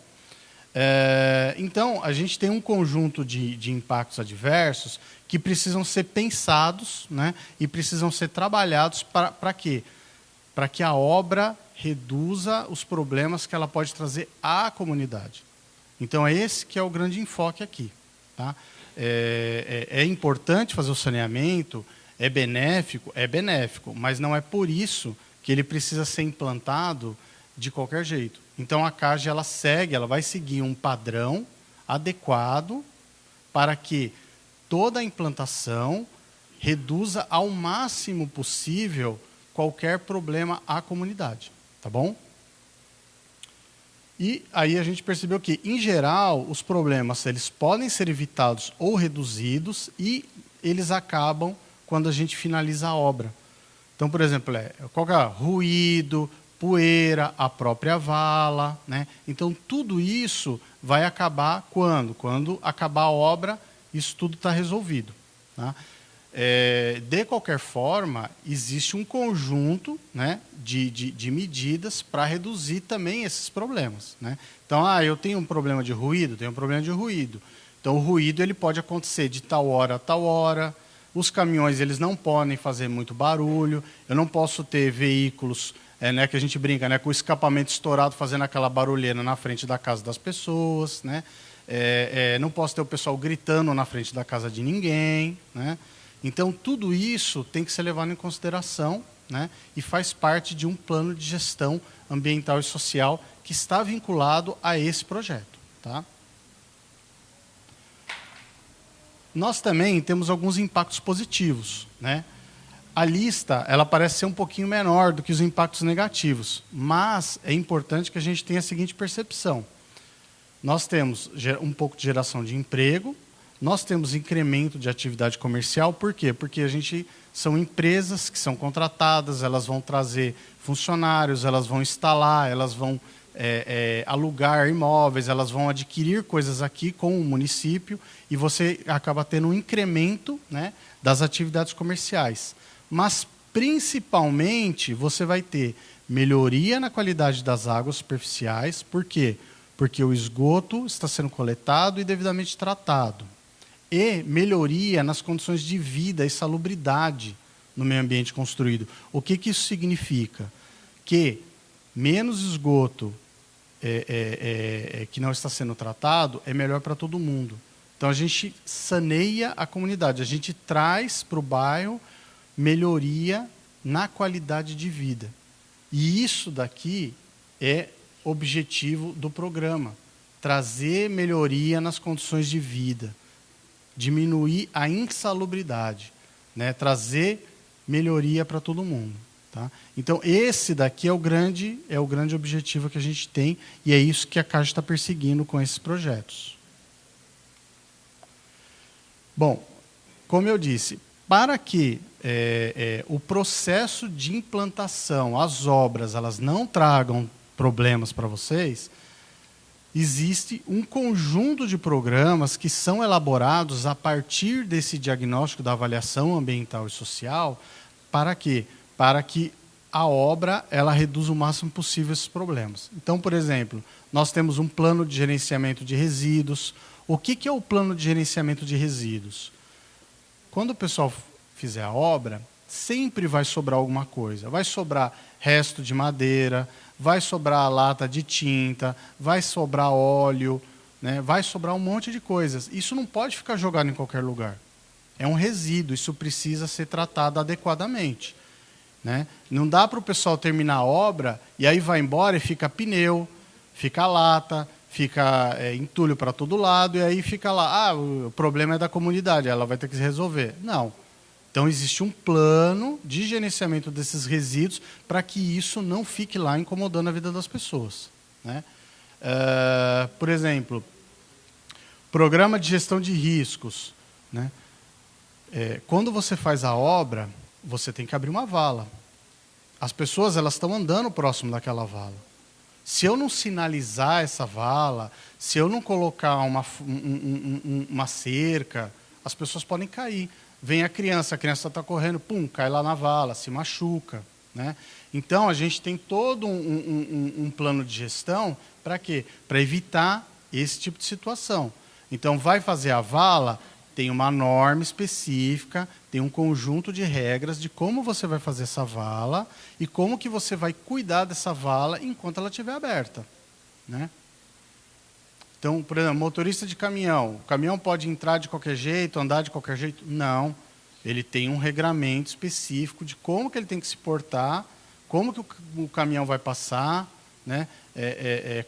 Então, a gente tem um conjunto de impactos adversos que precisam ser pensados, né, e precisam ser trabalhados para quê? Para que a obra reduza os problemas que ela pode trazer à comunidade. Então, é esse que é o grande enfoque aqui. Tá? É importante fazer o saneamento, é benéfico, mas não é por isso que ele precisa ser implantado de qualquer jeito. Então, a CAGE ela vai seguir um padrão adequado para que toda a implantação reduza ao máximo possível qualquer problema à comunidade. Tá bom? E aí a gente percebeu que, em geral, os problemas eles podem ser evitados ou reduzidos e eles acabam quando a gente finaliza a obra. Então, por exemplo, qual que é? Ruído, poeira, a própria vala, né? Então, tudo isso vai acabar quando? Quando acabar a obra, isso tudo está resolvido. Tá? De qualquer forma, existe um conjunto, né, de medidas para reduzir também esses problemas. Né? Então, eu tenho um problema de ruído, Então, o ruído ele pode acontecer de tal hora a tal hora. Os caminhões eles não podem fazer muito barulho. Eu não posso ter veículos, né, que a gente brinca, né, com o escapamento estourado fazendo aquela barulheira na frente da casa das pessoas. Né? Não posso ter o pessoal gritando na frente da casa de ninguém. Né? Então, tudo isso tem que ser levado em consideração, né, e faz parte de um plano de gestão ambiental e social que está vinculado a esse projeto. Tá? Nós também temos alguns impactos positivos. Né? A lista ela parece ser um pouquinho menor do que os impactos negativos, mas é importante que a gente tenha a seguinte percepção. Nós temos um pouco de geração de emprego, nós temos incremento de atividade comercial. Por quê? Porque são empresas que são contratadas, elas vão trazer funcionários, elas vão instalar, elas vão alugar imóveis, elas vão adquirir coisas aqui com o município e você acaba tendo um incremento, né, das atividades comerciais. Mas, principalmente, você vai ter melhoria na qualidade das águas superficiais. Por quê? Porque o esgoto está sendo coletado e devidamente tratado. E melhoria nas condições de vida e salubridade no meio ambiente construído. O que isso significa? Que menos esgoto que não está sendo tratado é melhor para todo mundo. Então, a gente saneia a comunidade, a gente traz para o bairro melhoria na qualidade de vida. E isso daqui é objetivo do programa, trazer melhoria nas condições de vida, diminuir a insalubridade, né? Trazer melhoria para todo mundo. Tá? Então, esse daqui é o grande objetivo que a gente tem e é isso que a CAGE está perseguindo com esses projetos. Bom, como eu disse, para que o processo de implantação, as obras, elas não tragam problemas para vocês, existe um conjunto de programas que são elaborados a partir desse diagnóstico da avaliação ambiental e social. Para quê? Para que a obra ela reduza o máximo possível esses problemas. Então, por exemplo, nós temos um plano de gerenciamento de resíduos. O que é o plano de gerenciamento de resíduos? Quando o pessoal fizer a obra, sempre vai sobrar alguma coisa. Vai sobrar resto de madeira, vai sobrar lata de tinta, vai sobrar óleo, né? Vai sobrar um monte de coisas. Isso não pode ficar jogado em qualquer lugar. É um resíduo, isso precisa ser tratado adequadamente. Né? Não dá para o pessoal terminar a obra e aí vai embora e fica pneu, fica lata, fica entulho para todo lado e aí fica lá, o problema é da comunidade, ela vai ter que se resolver. Não. Então, existe um plano de gerenciamento desses resíduos para que isso não fique lá incomodando a vida das pessoas. Né? Por exemplo, programa de gestão de riscos. Né? Quando você faz a obra, você tem que abrir uma vala. As pessoas elas estão andando próximo daquela vala. Se eu não sinalizar essa vala, se eu não colocar uma cerca, as pessoas podem cair. Vem a criança está correndo, pum, cai lá na vala, se machuca. Né? Então, a gente tem todo um plano de gestão para quê? Para evitar esse tipo de situação. Então, vai fazer a vala, tem uma norma específica, tem um conjunto de regras de como você vai fazer essa vala e como que você vai cuidar dessa vala enquanto ela estiver aberta, né? Então, por exemplo, motorista de caminhão. O caminhão pode entrar de qualquer jeito, andar de qualquer jeito? Não. Ele tem um regramento específico de como que ele tem que se portar, como que o caminhão vai passar, né?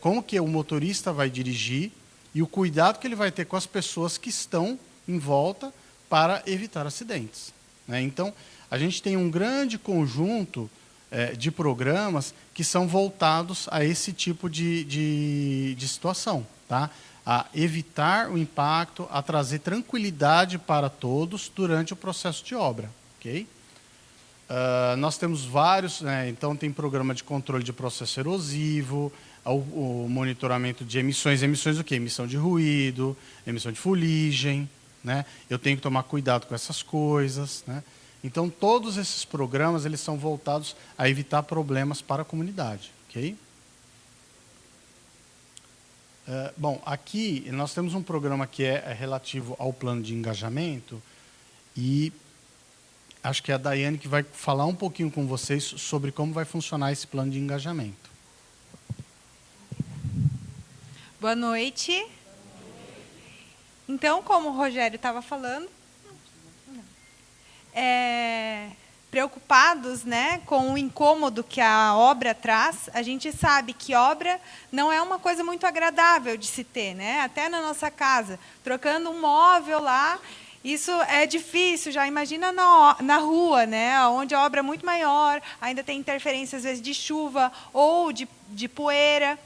Como que o motorista vai dirigir e o cuidado que ele vai ter com as pessoas que estão em volta para evitar acidentes, né? Então, a gente tem um grande conjunto de programas que são voltados a esse tipo de situação, tá? A evitar o impacto, a trazer tranquilidade para todos durante o processo de obra, ok? Nós temos vários, né? Então tem programa de controle de processo erosivo, o monitoramento de emissões. Emissões o quê? Emissão de ruído, emissão de fuligem, né? Eu tenho que tomar cuidado com essas coisas, né? Então, todos esses programas eles são voltados a evitar problemas para a comunidade, ok? Bom, aqui nós temos um programa que é relativo ao plano de engajamento e acho que é a Daiane que vai falar um pouquinho com vocês sobre como vai funcionar esse plano de engajamento. Boa noite. Então, como o Rogério estava falando, preocupados, né, com o incômodo que a obra traz, a gente sabe que obra não é uma coisa muito agradável de se ter, né? Até na nossa casa, trocando um móvel lá, isso é difícil, já imagina na rua, né, onde a obra é muito maior, ainda tem interferência, às vezes, de chuva ou de poeira.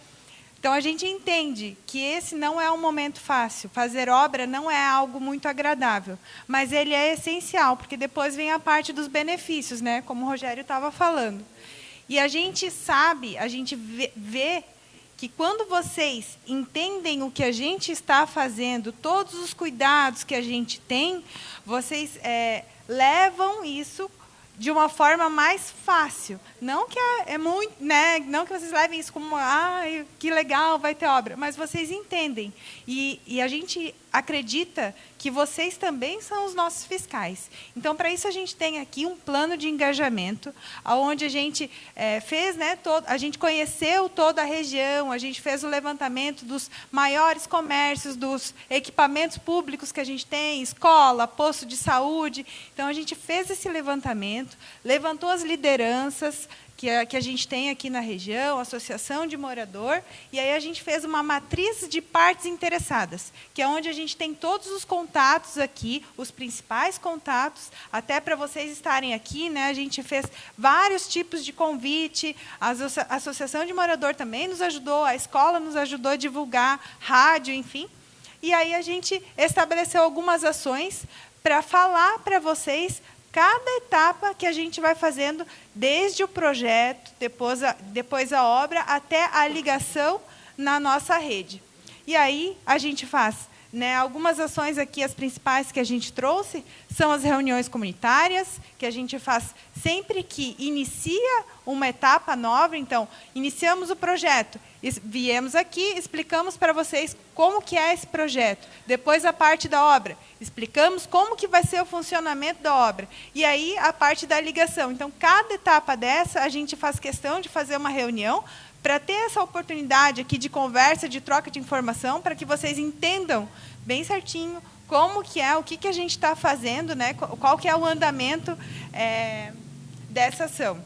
Então, a gente entende que esse não é um momento fácil. Fazer obra não é algo muito agradável, mas ele é essencial, porque depois vem a parte dos benefícios, né? Como o Rogério estava falando. E a gente sabe, a gente vê que quando vocês entendem o que a gente está fazendo, todos os cuidados que a gente tem, vocês levam isso de uma forma mais fácil. Não que é muito, né? Não que vocês levem isso como, que legal, vai ter obra, mas vocês entendem. E a gente acredita que vocês também são os nossos fiscais. Então, para isso, a gente tem aqui um plano de engajamento, onde a gente fez, né, a gente conheceu toda a região, a gente fez o levantamento dos maiores comércios, dos equipamentos públicos que a gente tem, escola, posto de saúde. Então, a gente fez esse levantamento, levantou as lideranças que a gente tem aqui na região, associação de morador, e aí a gente fez uma matriz de partes interessadas, que é onde a gente tem todos os contatos aqui, os principais contatos, até para vocês estarem aqui, né? A gente fez vários tipos de convite, a associação de morador também nos ajudou, a escola nos ajudou a divulgar, rádio, enfim. E aí a gente estabeleceu algumas ações para falar para vocês cada etapa que a gente vai fazendo, desde o projeto, depois a obra, até a ligação na nossa rede. E aí a gente faz, né, algumas ações aqui, as principais que a gente trouxe, são as reuniões comunitárias, que a gente faz sempre que inicia uma etapa nova. Então, iniciamos o projeto, viemos aqui, explicamos para vocês como que é esse projeto. Depois, a parte da obra, explicamos como que vai ser o funcionamento da obra. E aí, a parte da ligação. Então, cada etapa dessa, a gente faz questão de fazer uma reunião para ter essa oportunidade aqui de conversa, de troca de informação, para que vocês entendam bem certinho como que é, o que a gente está fazendo, né? Qual que é o andamento dessa ação.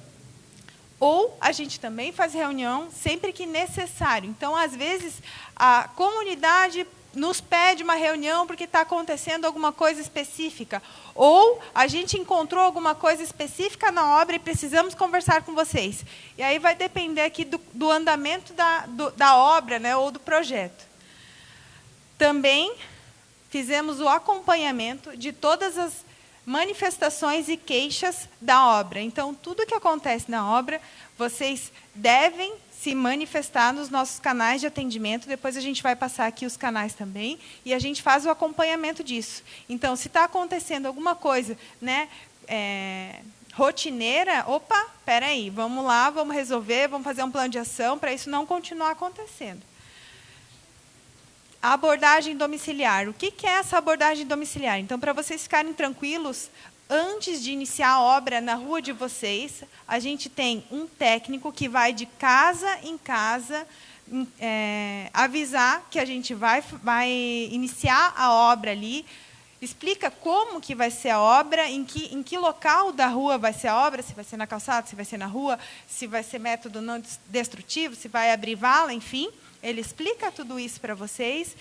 Ou a gente também faz reunião sempre que necessário. Então, às vezes, a comunidade nos pede uma reunião porque está acontecendo alguma coisa específica. Ou a gente encontrou alguma coisa específica na obra e precisamos conversar com vocês. E aí vai depender aqui do andamento da obra, né, ou do projeto. Também fizemos o acompanhamento de todas as manifestações e queixas da obra. Então, tudo que acontece na obra, vocês devem se manifestar nos nossos canais de atendimento. Depois a gente vai passar aqui os canais também, e a gente faz o acompanhamento disso. Então, se está acontecendo alguma coisa, né, rotineira, opa, espera aí, vamos lá, vamos resolver, vamos fazer um plano de ação para isso não continuar acontecendo. A abordagem domiciliar. O que é essa abordagem domiciliar? Então, para vocês ficarem tranquilos, antes de iniciar a obra na rua de vocês, a gente tem um técnico que vai de casa em casa avisar que a gente vai iniciar a obra ali, explica como que vai ser a obra, em que local da rua vai ser a obra, se vai ser na calçada, se vai ser na rua, se vai ser método não destrutivo, se vai abrir vala, enfim. Ele explica tudo isso para vocês.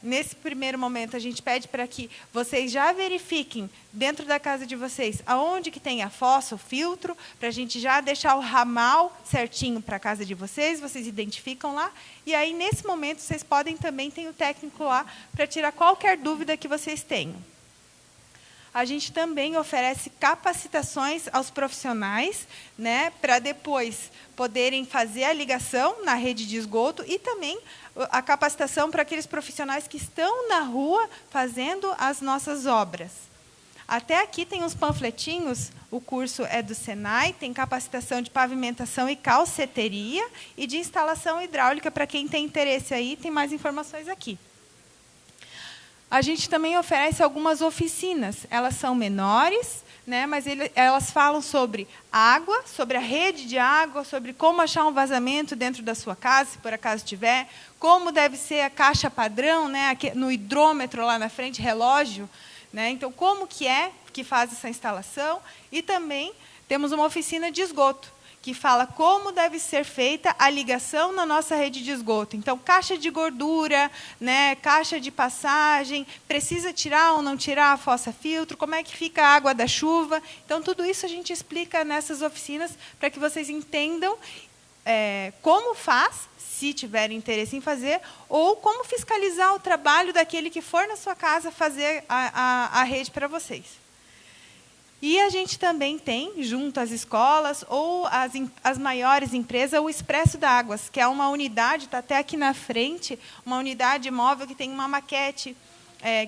Nesse primeiro momento, a gente pede para que vocês já verifiquem dentro da casa de vocês aonde que tem a fossa, o filtro, para a gente já deixar o ramal certinho para a casa de vocês, vocês identificam lá. E aí, nesse momento, vocês podem também ter o técnico lá para tirar qualquer dúvida que vocês tenham. A gente também oferece capacitações aos profissionais, né, para depois poderem fazer a ligação na rede de esgoto e também a capacitação para aqueles profissionais que estão na rua fazendo as nossas obras. Até aqui tem uns panfletinhos, o curso é do Senai, tem capacitação de pavimentação e calceteria e de instalação hidráulica, para quem tem interesse aí, tem mais informações aqui. A gente também oferece algumas oficinas. Elas são menores, né, mas elas falam sobre água, sobre a rede de água, sobre como achar um vazamento dentro da sua casa, se por acaso tiver, como deve ser a caixa padrão, né, no hidrômetro lá na frente, relógio. Né, então, como que faz essa instalação. E também temos uma oficina de esgoto, que fala como deve ser feita a ligação na nossa rede de esgoto. Então, caixa de gordura, né, caixa de passagem, precisa tirar ou não tirar a fossa filtro, como é que fica a água da chuva. Então, tudo isso a gente explica nessas oficinas para que vocês entendam como faz, se tiverem interesse em fazer, ou como fiscalizar o trabalho daquele que for na sua casa fazer a rede para vocês. E a gente também tem, junto às escolas ou as maiores empresas, o Expresso d'Águas, que é uma unidade, está até aqui na frente, uma unidade móvel que tem uma maquete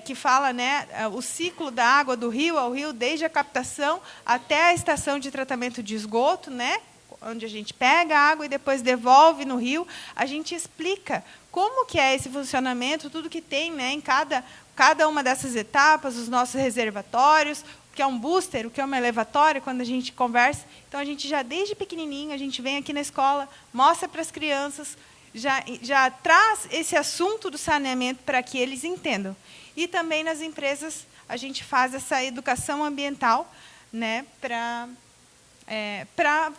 que fala, né, o ciclo da água do rio ao rio, desde a captação até a estação de tratamento de esgoto, né, onde a gente pega a água e depois devolve no rio. A gente explica como que é esse funcionamento, tudo que tem, né, em cada uma dessas etapas, os nossos reservatórios, o que é um booster, o que é uma elevatória, quando a gente conversa. Então, a gente já, desde pequenininho, a gente vem aqui na escola, mostra para as crianças, já traz esse assunto do saneamento para que eles entendam. E também nas empresas, a gente faz essa educação ambiental, né, para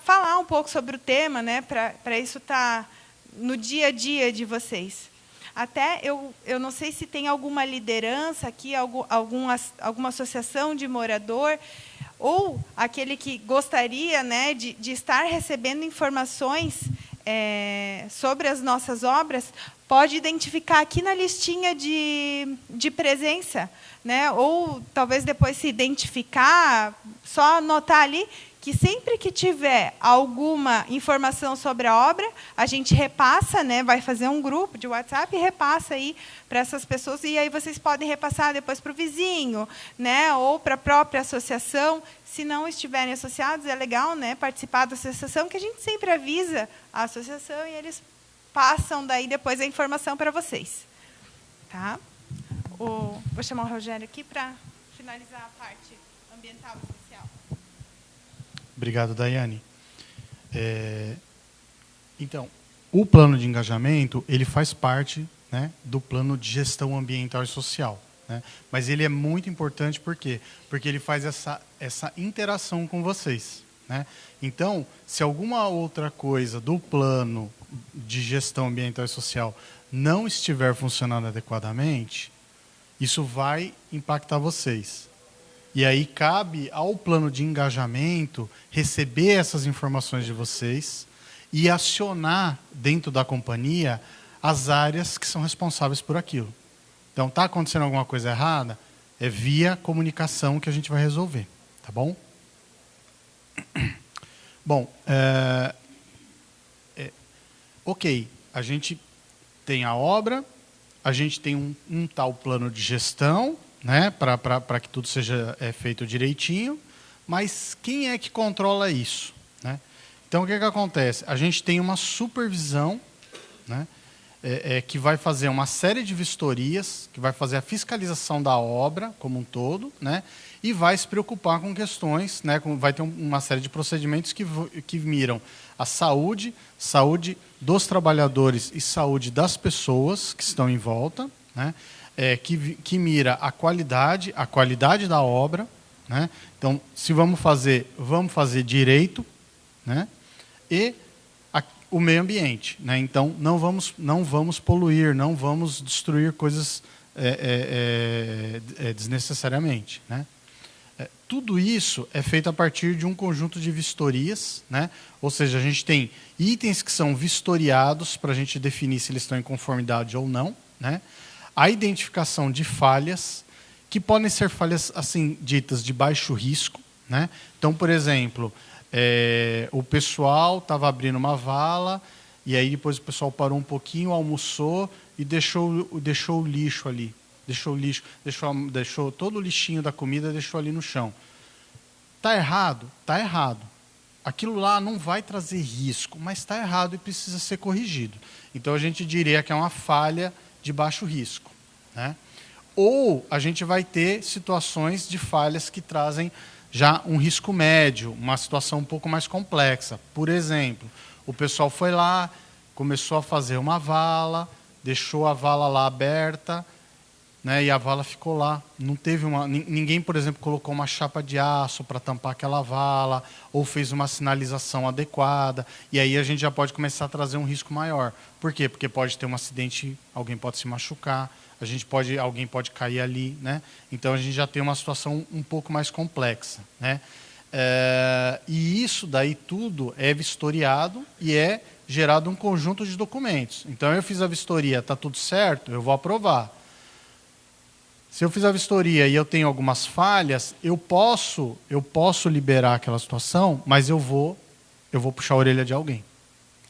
falar um pouco sobre o tema, né, para isso estar no dia a dia de vocês. Até eu não sei se tem alguma liderança aqui, alguma associação de morador, ou aquele que gostaria, né, de estar recebendo informações sobre as nossas obras, pode identificar aqui na listinha de presença, né, ou talvez depois se identificar, só anotar ali, que sempre que tiver alguma informação sobre a obra, a gente repassa, né, vai fazer um grupo de WhatsApp e repassa aí para essas pessoas, e aí vocês podem repassar depois para o vizinho, né, ou para a própria associação. Se não estiverem associados, é legal, né, participar da associação, que a gente sempre avisa a associação e eles passam daí depois a informação para vocês. Tá? Vou chamar o Rogério aqui para finalizar a parte ambiental e social. Obrigado, Daiane. Então, o plano de engajamento, ele faz parte, né, do plano de gestão ambiental e social, né? Mas ele é muito importante, por quê? Porque ele faz essa interação com vocês, né? Então, se alguma outra coisa do plano de gestão ambiental e social não estiver funcionando adequadamente, isso vai impactar vocês. E aí cabe ao plano de engajamento receber essas informações de vocês e acionar dentro da companhia as áreas que são responsáveis por aquilo. Então, está acontecendo alguma coisa errada? É via comunicação que a gente vai resolver. Tá bom? Bom, ok, a gente tem a obra, a gente tem um tal plano de gestão, né, para que tudo seja feito direitinho, mas quem é que controla isso, né? Então, o que acontece? A gente tem uma supervisão, né, que vai fazer uma série de vistorias, que vai fazer a fiscalização da obra como um todo, né? E vai se preocupar com questões, né? Vai ter uma série de procedimentos que miram a saúde dos trabalhadores e saúde das pessoas que estão em volta, né? Que mira a qualidade da obra, né? Então, se vamos fazer direito, né? E o meio ambiente, né? Então, não vamos poluir, não vamos destruir coisas desnecessariamente, né? Tudo isso é feito a partir de um conjunto de vistorias, né? Ou seja, a gente tem itens que são vistoriados para a gente definir se eles estão em conformidade ou não, né? A identificação de falhas, que podem ser falhas assim ditas de baixo risco, né? Então, por exemplo, o pessoal estava abrindo uma vala e aí depois o pessoal parou um pouquinho, almoçou e deixou o lixo ali. Deixou todo o lixinho da comida, deixou ali no chão. Está errado? Está errado. Aquilo lá não vai trazer risco, mas está errado e precisa ser corrigido. Então, a gente diria que é uma falha de baixo risco, né? Ou a gente vai ter situações de falhas que trazem já um risco médio, uma situação um pouco mais complexa. Por exemplo, o pessoal foi lá, começou a fazer uma vala, deixou a vala lá aberta, né, e a vala ficou lá. Não teve ninguém, por exemplo, colocou uma chapa de aço para tampar aquela vala, ou fez uma sinalização adequada, e aí a gente já pode começar a trazer um risco maior. Por quê? Porque pode ter um acidente, alguém pode se machucar, alguém pode cair ali, né? Então a gente já tem uma situação um pouco mais complexa, né? E isso daí tudo é vistoriado e é gerado um conjunto de documentos. Então eu fiz a vistoria, está tudo certo, eu vou aprovar. Se eu fiz a vistoria e eu tenho algumas falhas, eu posso liberar aquela situação, mas eu vou puxar a orelha de alguém.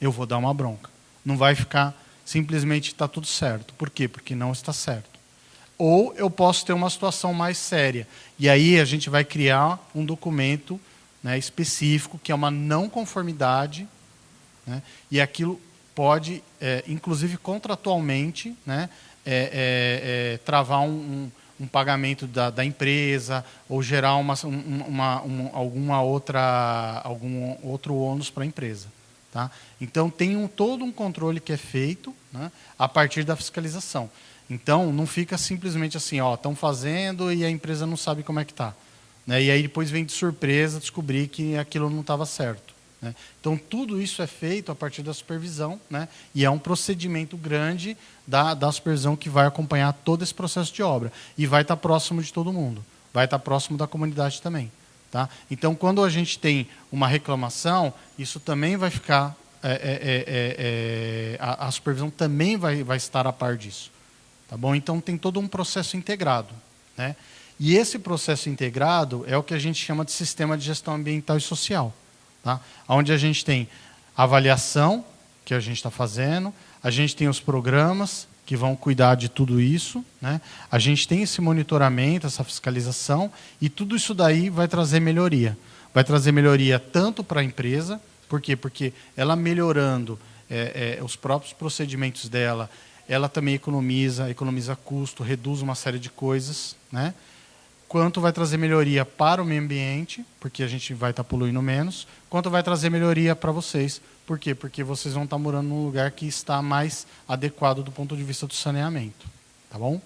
Eu vou dar uma bronca. Não vai ficar simplesmente está tudo certo. Por quê? Porque não está certo. Ou eu posso ter uma situação mais séria. E aí a gente vai criar um documento, né, específico, que é uma não conformidade, né, e aquilo pode, inclusive contratualmente, né, travar um pagamento da empresa ou gerar algum outro ônus para a empresa. Tá? Então, tem todo um controle que é feito, né, a partir da fiscalização. Então, não fica simplesmente assim, estão fazendo e a empresa não sabe como é que está. Né? E aí depois vem de surpresa descobrir que aquilo não estava certo. Né? Então, tudo isso é feito a partir da supervisão, né? E é um procedimento grande da supervisão que vai acompanhar todo esse processo de obra. E vai estar próximo de todo mundo. Vai estar próximo da comunidade também. Tá? Então, quando a gente tem uma reclamação, isso também vai ficar... a supervisão também vai estar a par disso. Tá bom? Então, tem todo um processo integrado. Né? E esse processo integrado é o que a gente chama de sistema de gestão ambiental e social. Tá? Onde a gente tem a avaliação que a gente está fazendo, a gente tem os programas que vão cuidar de tudo isso, né? A gente tem esse monitoramento, essa fiscalização, e tudo isso daí vai trazer melhoria. Vai trazer melhoria tanto para a empresa, por quê? Porque ela melhorando os próprios procedimentos dela, ela também economiza custo, reduz uma série de coisas, né? Quanto vai trazer melhoria para o meio ambiente, porque a gente vai estar poluindo menos, quanto vai trazer melhoria para vocês. Por quê? Porque vocês vão estar morando num lugar que está mais adequado do ponto de vista do saneamento. Tá bom?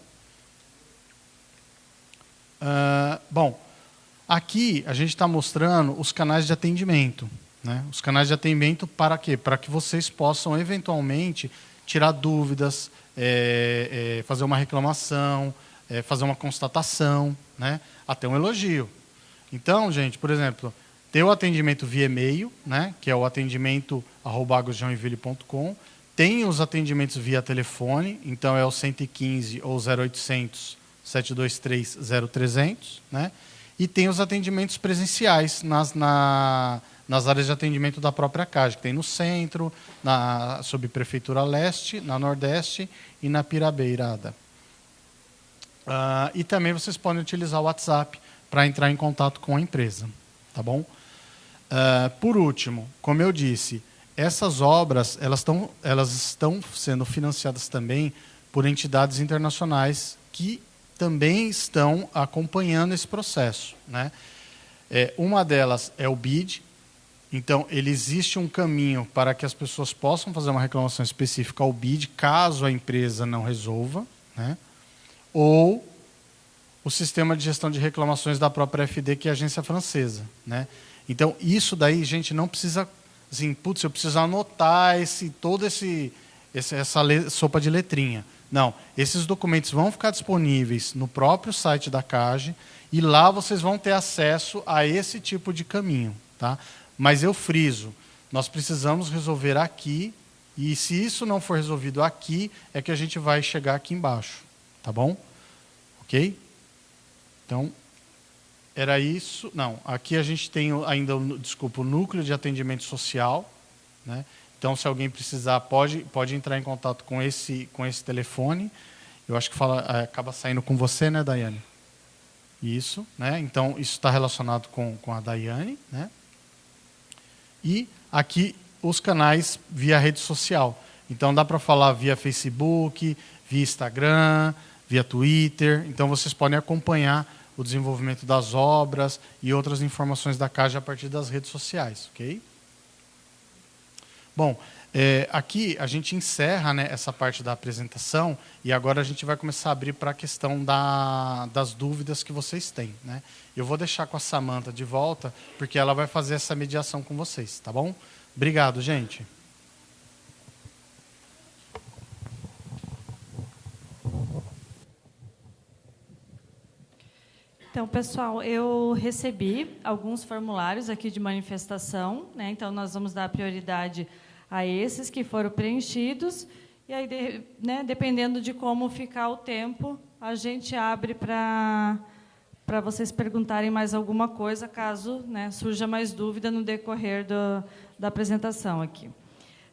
Bom, aqui a gente está mostrando os canais de atendimento. Né? Os canais de atendimento para quê? Para que vocês possam, eventualmente, tirar dúvidas, fazer uma reclamação, fazer uma constatação, né? Até um elogio. Então, gente, por exemplo, tem o atendimento via e-mail, né? Que é o atendimento@agosjoinville.com. Tem os atendimentos via telefone, então é o 115 ou 0800 723 0300, né? E tem os atendimentos presenciais nas áreas de atendimento da própria CAGE, que tem no centro, na Subprefeitura Leste, na Nordeste e na Pirabeirada. E também vocês podem utilizar o WhatsApp para entrar em contato com a empresa. Tá bom? Por último, como eu disse, essas obras elas estão sendo financiadas também por entidades internacionais que também estão acompanhando esse processo, né? Uma delas é o BID. Então, existe um caminho para que as pessoas possam fazer uma reclamação específica ao BID, caso a empresa não resolva, né? Ou o sistema de gestão de reclamações da própria FD, que é a agência francesa, né? Então, isso daí, gente, não precisa, assim, putz, eu preciso anotar essa sopa de letrinha. Não, esses documentos vão ficar disponíveis no próprio site da CAGE e lá vocês vão ter acesso a esse tipo de caminho, tá? Mas eu friso, nós precisamos resolver aqui, e se isso não for resolvido aqui, é que a gente vai chegar aqui embaixo, tá bom? Ok? Então, era isso. Não, aqui a gente tem ainda, o núcleo de atendimento social, né? Então, se alguém precisar, pode entrar em contato com esse telefone. Eu acho que acaba saindo com você, né, Daiane? Isso, né? Então, isso está relacionado com a Daiane, né? E aqui os canais via rede social. Então, dá para falar via Facebook, via Instagram, via Twitter. Então, vocês podem acompanhar o desenvolvimento das obras e outras informações da CAGE a partir das redes sociais, ok? Bom, aqui a gente encerra, né, essa parte da apresentação e agora a gente vai começar a abrir para a questão das dúvidas que vocês têm, né? Eu vou deixar com a Samantha de volta, porque ela vai fazer essa mediação com vocês, tá bom? Obrigado, gente. Então, pessoal, eu recebi alguns formulários aqui de manifestação, né? Então, nós vamos dar prioridade a esses que foram preenchidos, e aí, né, dependendo de como ficar o tempo, a gente abre para vocês perguntarem mais alguma coisa, caso, né, surja mais dúvida no decorrer da apresentação aqui.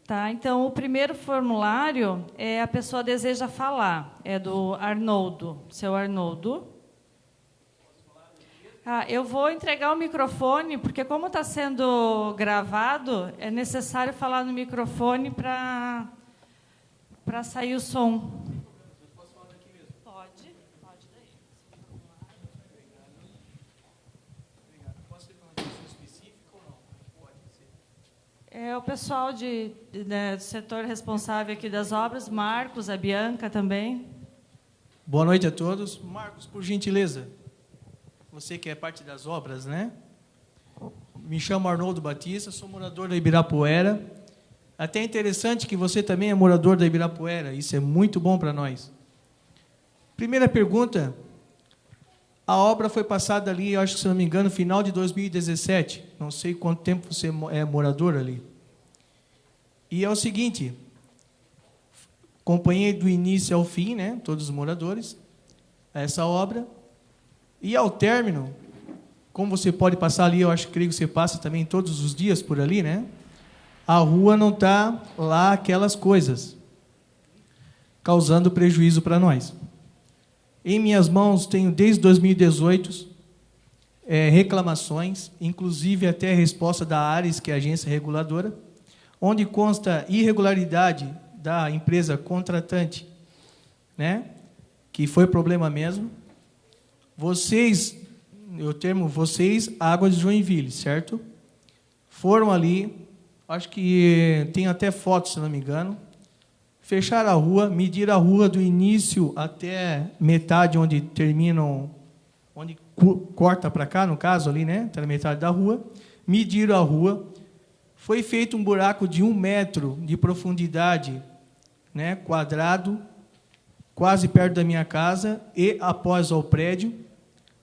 Tá? Então, o primeiro formulário é a pessoa deseja falar, é do Arnoldo. Seu Arnoldo. Eu vou entregar o microfone, porque como está sendo gravado, é necessário falar no microfone para sair o som. Posso falar daqui mesmo? Pode daí. Obrigado. Posso ter uma pessoa específica ou não? Pode ser. É o pessoal do setor responsável aqui das obras, Marcos, a Bianca também. Boa noite a todos. Marcos, por gentileza. Você que é parte das obras, né? Me chamo Arnoldo Batista, sou morador da Ibirapuera. Até interessante que você também é morador da Ibirapuera, isso é muito bom para nós. Primeira pergunta, a obra foi passada ali, eu acho que, se não me engano, final de 2017. Não sei quanto tempo você é morador ali. E é o seguinte, acompanhei do início ao fim, né, todos os moradores, essa obra. E ao término, como você pode passar ali, eu acho que creio que você passa também todos os dias por ali, né? A rua não está lá aquelas coisas, causando prejuízo para nós. Em minhas mãos tenho desde 2018 reclamações, inclusive até a resposta da ARES, que é a agência reguladora, onde consta irregularidade da empresa contratante, né? Que foi problema mesmo. Vocês, Águas de Joinville, certo? Foram ali, acho que tem até fotos, se não me engano, fecharam a rua, mediram a rua do início até metade, onde terminam, onde corta para cá, no caso ali, né? Até a metade da rua, mediram a rua, foi feito um buraco de 1 metro de profundidade, né? Quadrado, quase perto da minha casa, e após ao prédio,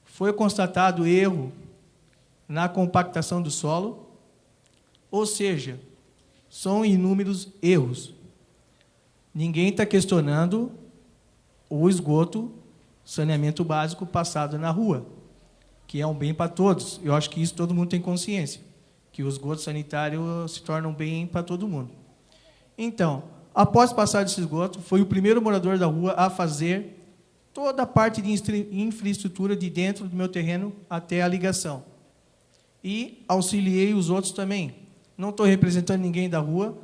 foi constatado erro na compactação do solo, ou seja, são inúmeros erros. Ninguém está questionando o esgoto, saneamento básico passado na rua, que é um bem para todos. Eu acho que isso todo mundo tem consciência, que o esgoto sanitário se torna um bem para todo mundo. Então, após passar desse esgoto, foi o primeiro morador da rua a fazer toda a parte de infraestrutura de dentro do meu terreno até a ligação. E auxiliei os outros também. não estou representando ninguém da rua,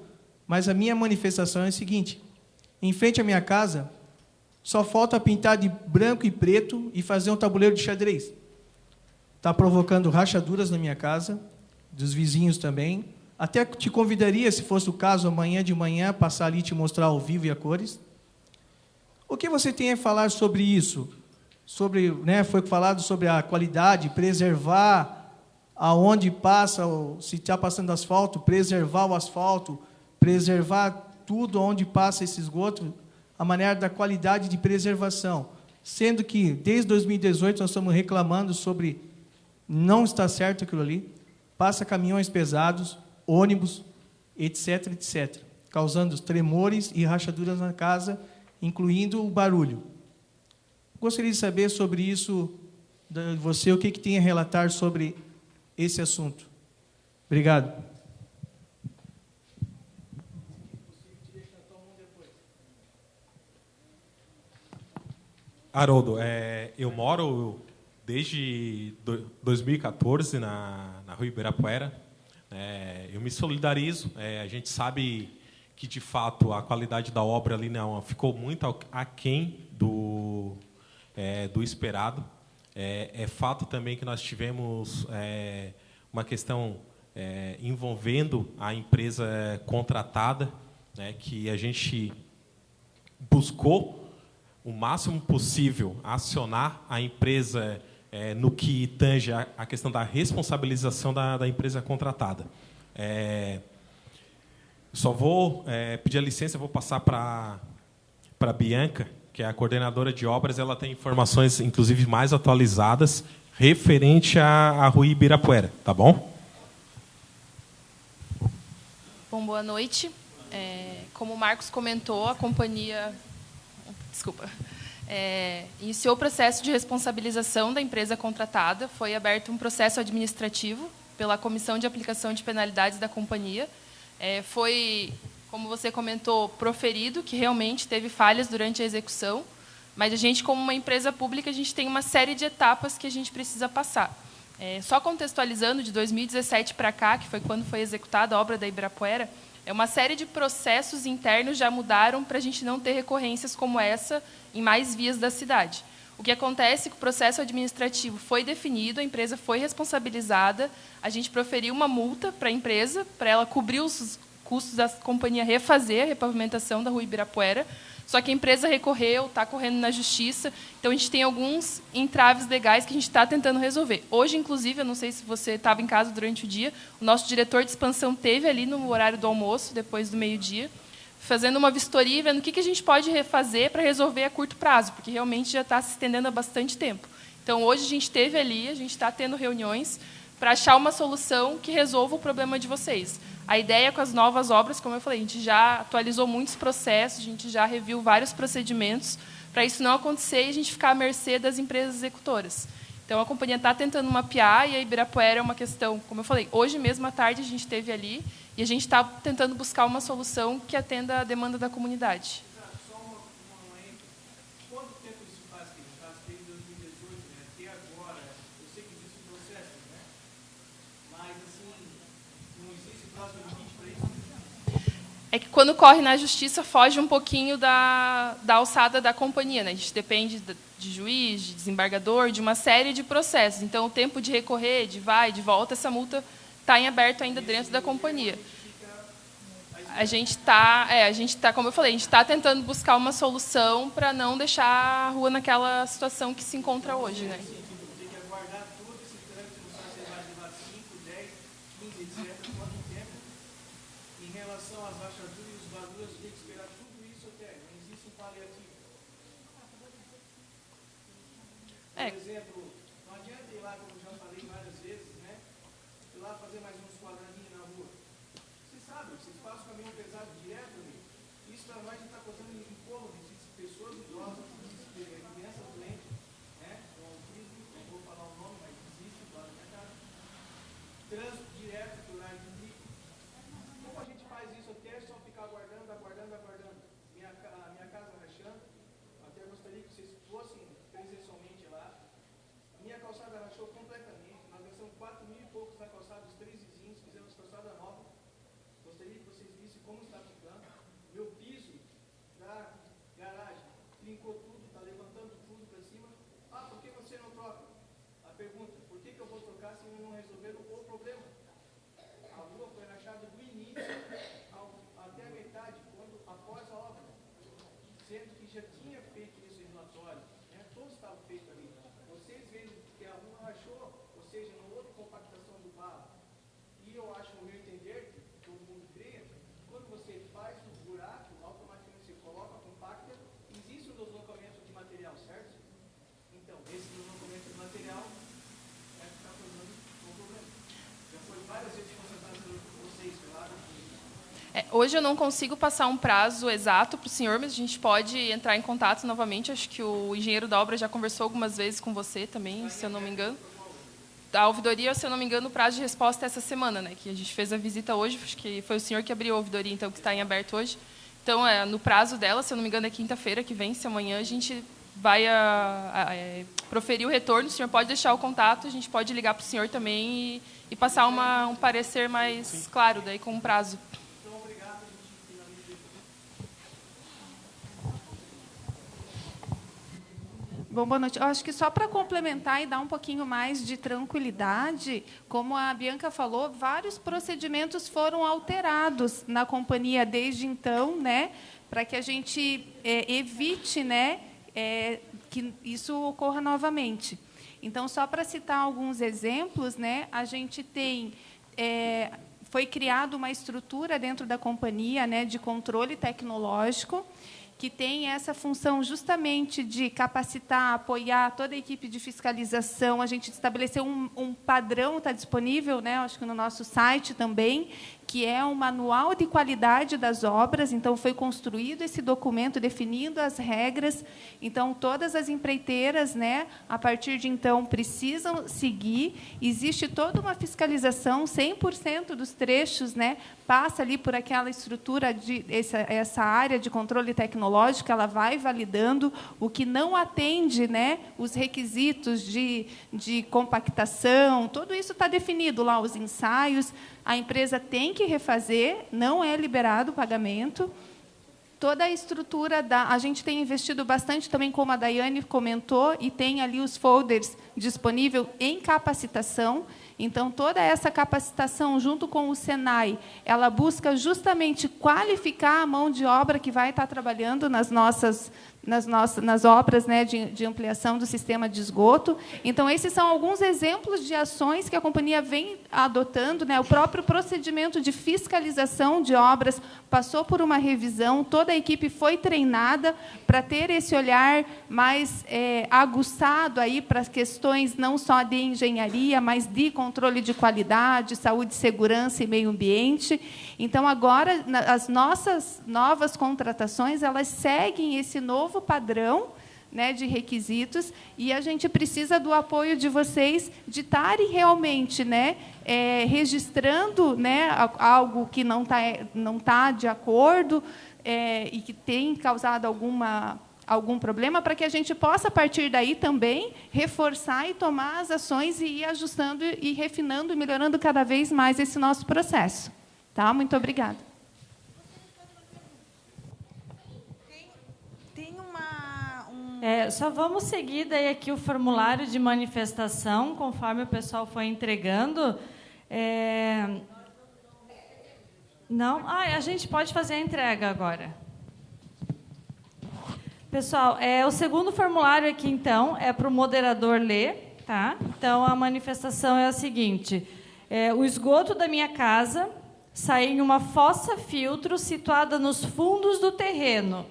mas a minha manifestação é a seguinte: em frente à minha casa, só falta pintar de branco e preto e fazer um tabuleiro de xadrez. Está provocando rachaduras na minha casa, dos vizinhos também. Até te convidaria, se fosse o caso, amanhã de manhã, passar ali e te mostrar ao vivo e a cores. O que você tem a falar sobre isso? Sobre, né, foi falado sobre a qualidade, preservar aonde passa, se está passando asfalto, preservar o asfalto, preservar tudo onde passa esse esgoto, a maneira da qualidade de preservação. Sendo que, desde 2018, nós estamos reclamando sobre não está certo aquilo ali, passa caminhões pesados, ônibus, etc., etc., causando tremores e rachaduras na casa, incluindo o barulho. Gostaria de saber sobre isso de você, o que tem a relatar sobre esse assunto. Obrigado. Haroldo, eu moro desde 2014 na Rua Ibirapuera. Eu me solidarizo. A gente sabe que, de fato, a qualidade da obra ali não ficou muito aquém do esperado. É fato também que nós tivemos uma questão envolvendo a empresa contratada, né, que a gente buscou o máximo possível acionar a empresa no que tange a questão da responsabilização da empresa contratada. Só vou pedir a licença, vou passar para a Bianca, que é a coordenadora de obras. Ela tem informações, inclusive, mais atualizadas referente à Rua Ibirapuera. Tá bom? Bom, boa noite. Como o Marcos comentou, a companhia... Desculpa. Iniciou o processo de responsabilização da empresa contratada. Foi aberto um processo administrativo pela Comissão de Aplicação de Penalidades da companhia. Foi, como você comentou, proferido que realmente teve falhas durante a execução, mas a gente, como uma empresa pública, a gente tem uma série de etapas que a gente precisa passar. Só contextualizando, de 2017 para cá, que foi quando foi executada a obra da Ibirapuera, uma série de processos internos já mudaram para a gente não ter recorrências como essa em mais vias da cidade. O que acontece é que o processo administrativo foi definido, a empresa foi responsabilizada, a gente proferiu uma multa para a empresa, para ela cobrir os custos da companhia refazer a repavimentação da Rua Ibirapuera, só que a empresa recorreu, está correndo na justiça, então a gente tem alguns entraves legais que a gente está tentando resolver. Hoje, inclusive, eu não sei se você estava em casa durante o dia, o nosso diretor de expansão teve ali no horário do almoço, depois do meio-dia, fazendo uma vistoria, vendo o que a gente pode refazer para resolver a curto prazo, porque realmente já está se estendendo há bastante tempo. Então, hoje a gente esteve ali, a gente está tendo reuniões para achar uma solução que resolva o problema de vocês. A ideia com as novas obras, como eu falei, a gente já atualizou muitos processos, a gente já reviu vários procedimentos, para isso não acontecer e a gente ficar à mercê das empresas executoras. Então, a companhia está tentando mapear, e a Ibirapuera é uma questão, como eu falei, hoje mesmo à tarde a gente esteve ali, e a gente está tentando buscar uma solução que atenda à demanda da comunidade. Só uma quanto tempo isso faz que ele faz? Desde 2018, né? Até agora, eu sei que existe um processo, né? Mas, assim, não existe prazo limite para isso? É que quando corre na justiça, foge um pouquinho da alçada da companhia, né? A gente depende de juiz, de desembargador, de uma série de processos. Então, o tempo de recorrer, de vai, de volta, essa multa está em aberto ainda dentro da companhia. A gente está, como eu falei, a gente está tentando buscar uma solução para não deixar a rua naquela situação que se encontra hoje, né? Tem que aguardar todo esse trânsito, não sabe se vai levar 5, 10, 15, etc., quanto tempo. Em relação às rachaduras e os barulhos, tem que esperar tudo isso até. Não existe um paliativo. Por exemplo, não adianta ir lá, como eu já falei várias vezes, né? Ir lá fazer mais uns quadradinhos na rua. Você sabe, você passa o caminhão pesado direto ali. Isso para nós está causando incômodo de pessoas idosas, crianças doentes, né? Com autismo, não vou falar o nome, mas existe lá na minha casa. Trânsito direto por horário de pico. Como a gente faz isso até só ficar aguardando? A minha casa rachando. Até gostaria que vocês fossem presencialmente lá. A minha calçada rachou completamente. Nós gastamos 4 mil e poucos na calçada dos 3 vizinhos, fizemos calçada nova. feito ali. Vocês veem que a rua rachou, ou seja, não houve compactação do barro. E eu acho, no meu entender, que todo mundo crê, quando você faz o buraco, automaticamente você coloca a compacta, existe um deslocamento de material, certo? Então, esse deslocamento de material é que está causando um problema. Já foi várias vezes concentrado com vocês, claro. Hoje eu não consigo passar um prazo exato para o senhor, mas a gente pode entrar em contato novamente. Acho que o engenheiro da obra já conversou algumas vezes com você também, se eu não me engano. A ouvidoria, se eu não me engano, o prazo de resposta é essa semana, né? Que a gente fez a visita hoje, acho que foi o senhor que abriu a ouvidoria, então, que está em aberto hoje. Então, no prazo dela, se eu não me engano, é quinta-feira que vem, se amanhã a gente vai proferir o retorno. O senhor pode deixar o contato, a gente pode ligar para o senhor também e passar um parecer mais claro, daí com um prazo. Bom, boa noite. Eu acho que só para complementar e dar um pouquinho mais de tranquilidade, como a Bianca falou, vários procedimentos foram alterados na companhia desde então, né, para que a gente evite, né, que isso ocorra novamente. Então, só para citar alguns exemplos, né, a gente tem foi criada uma estrutura dentro da companhia, né, de controle tecnológico, que tem essa função justamente de capacitar, apoiar toda a equipe de fiscalização. A gente estabeleceu um padrão, está disponível, né, acho que no nosso site também, que é um manual de qualidade das obras. Então, foi construído esse documento definindo as regras. Então, todas as empreiteiras, né, a partir de então, precisam seguir. Existe toda uma fiscalização, 100% dos trechos, né, passa ali por aquela estrutura, essa área de controle tecnológico, ela vai validando o que não atende, né, os requisitos de compactação, tudo isso está definido lá, os ensaios, a empresa tem que refazer, não é liberado o pagamento. Toda a estrutura a gente tem investido bastante também, como a Daiane comentou, e tem ali os folders disponíveis em capacitação. Então, toda essa capacitação, junto com o Senai, ela busca justamente qualificar a mão de obra que vai estar trabalhando nas obras, né, de ampliação do sistema de esgoto. Então, esses são alguns exemplos de ações que a companhia vem adotando, né? O próprio procedimento de fiscalização de obras passou por uma revisão, toda a equipe foi treinada para ter esse olhar mais aguçado aí para as questões não só de engenharia, mas de controle de qualidade, saúde, segurança e meio ambiente. Então, agora, as nossas novas contratações, elas seguem esse novo padrão, né, de requisitos, e a gente precisa do apoio de vocês de estarem realmente, né, registrando, né, algo que não tá de acordo e que tem causado algum problema, para que a gente possa, a partir daí, também reforçar e tomar as ações e ir ajustando e refinando e melhorando cada vez mais esse nosso processo. Tá? Muito obrigada. Só vamos seguir daí aqui o formulário de manifestação, conforme o pessoal foi entregando. Não? A gente pode fazer a entrega agora. Pessoal, o segundo formulário aqui, então, é para o moderador ler. Tá? Então, a manifestação é a seguinte. O esgoto da minha casa sai em uma fossa-filtro situada nos fundos do terreno,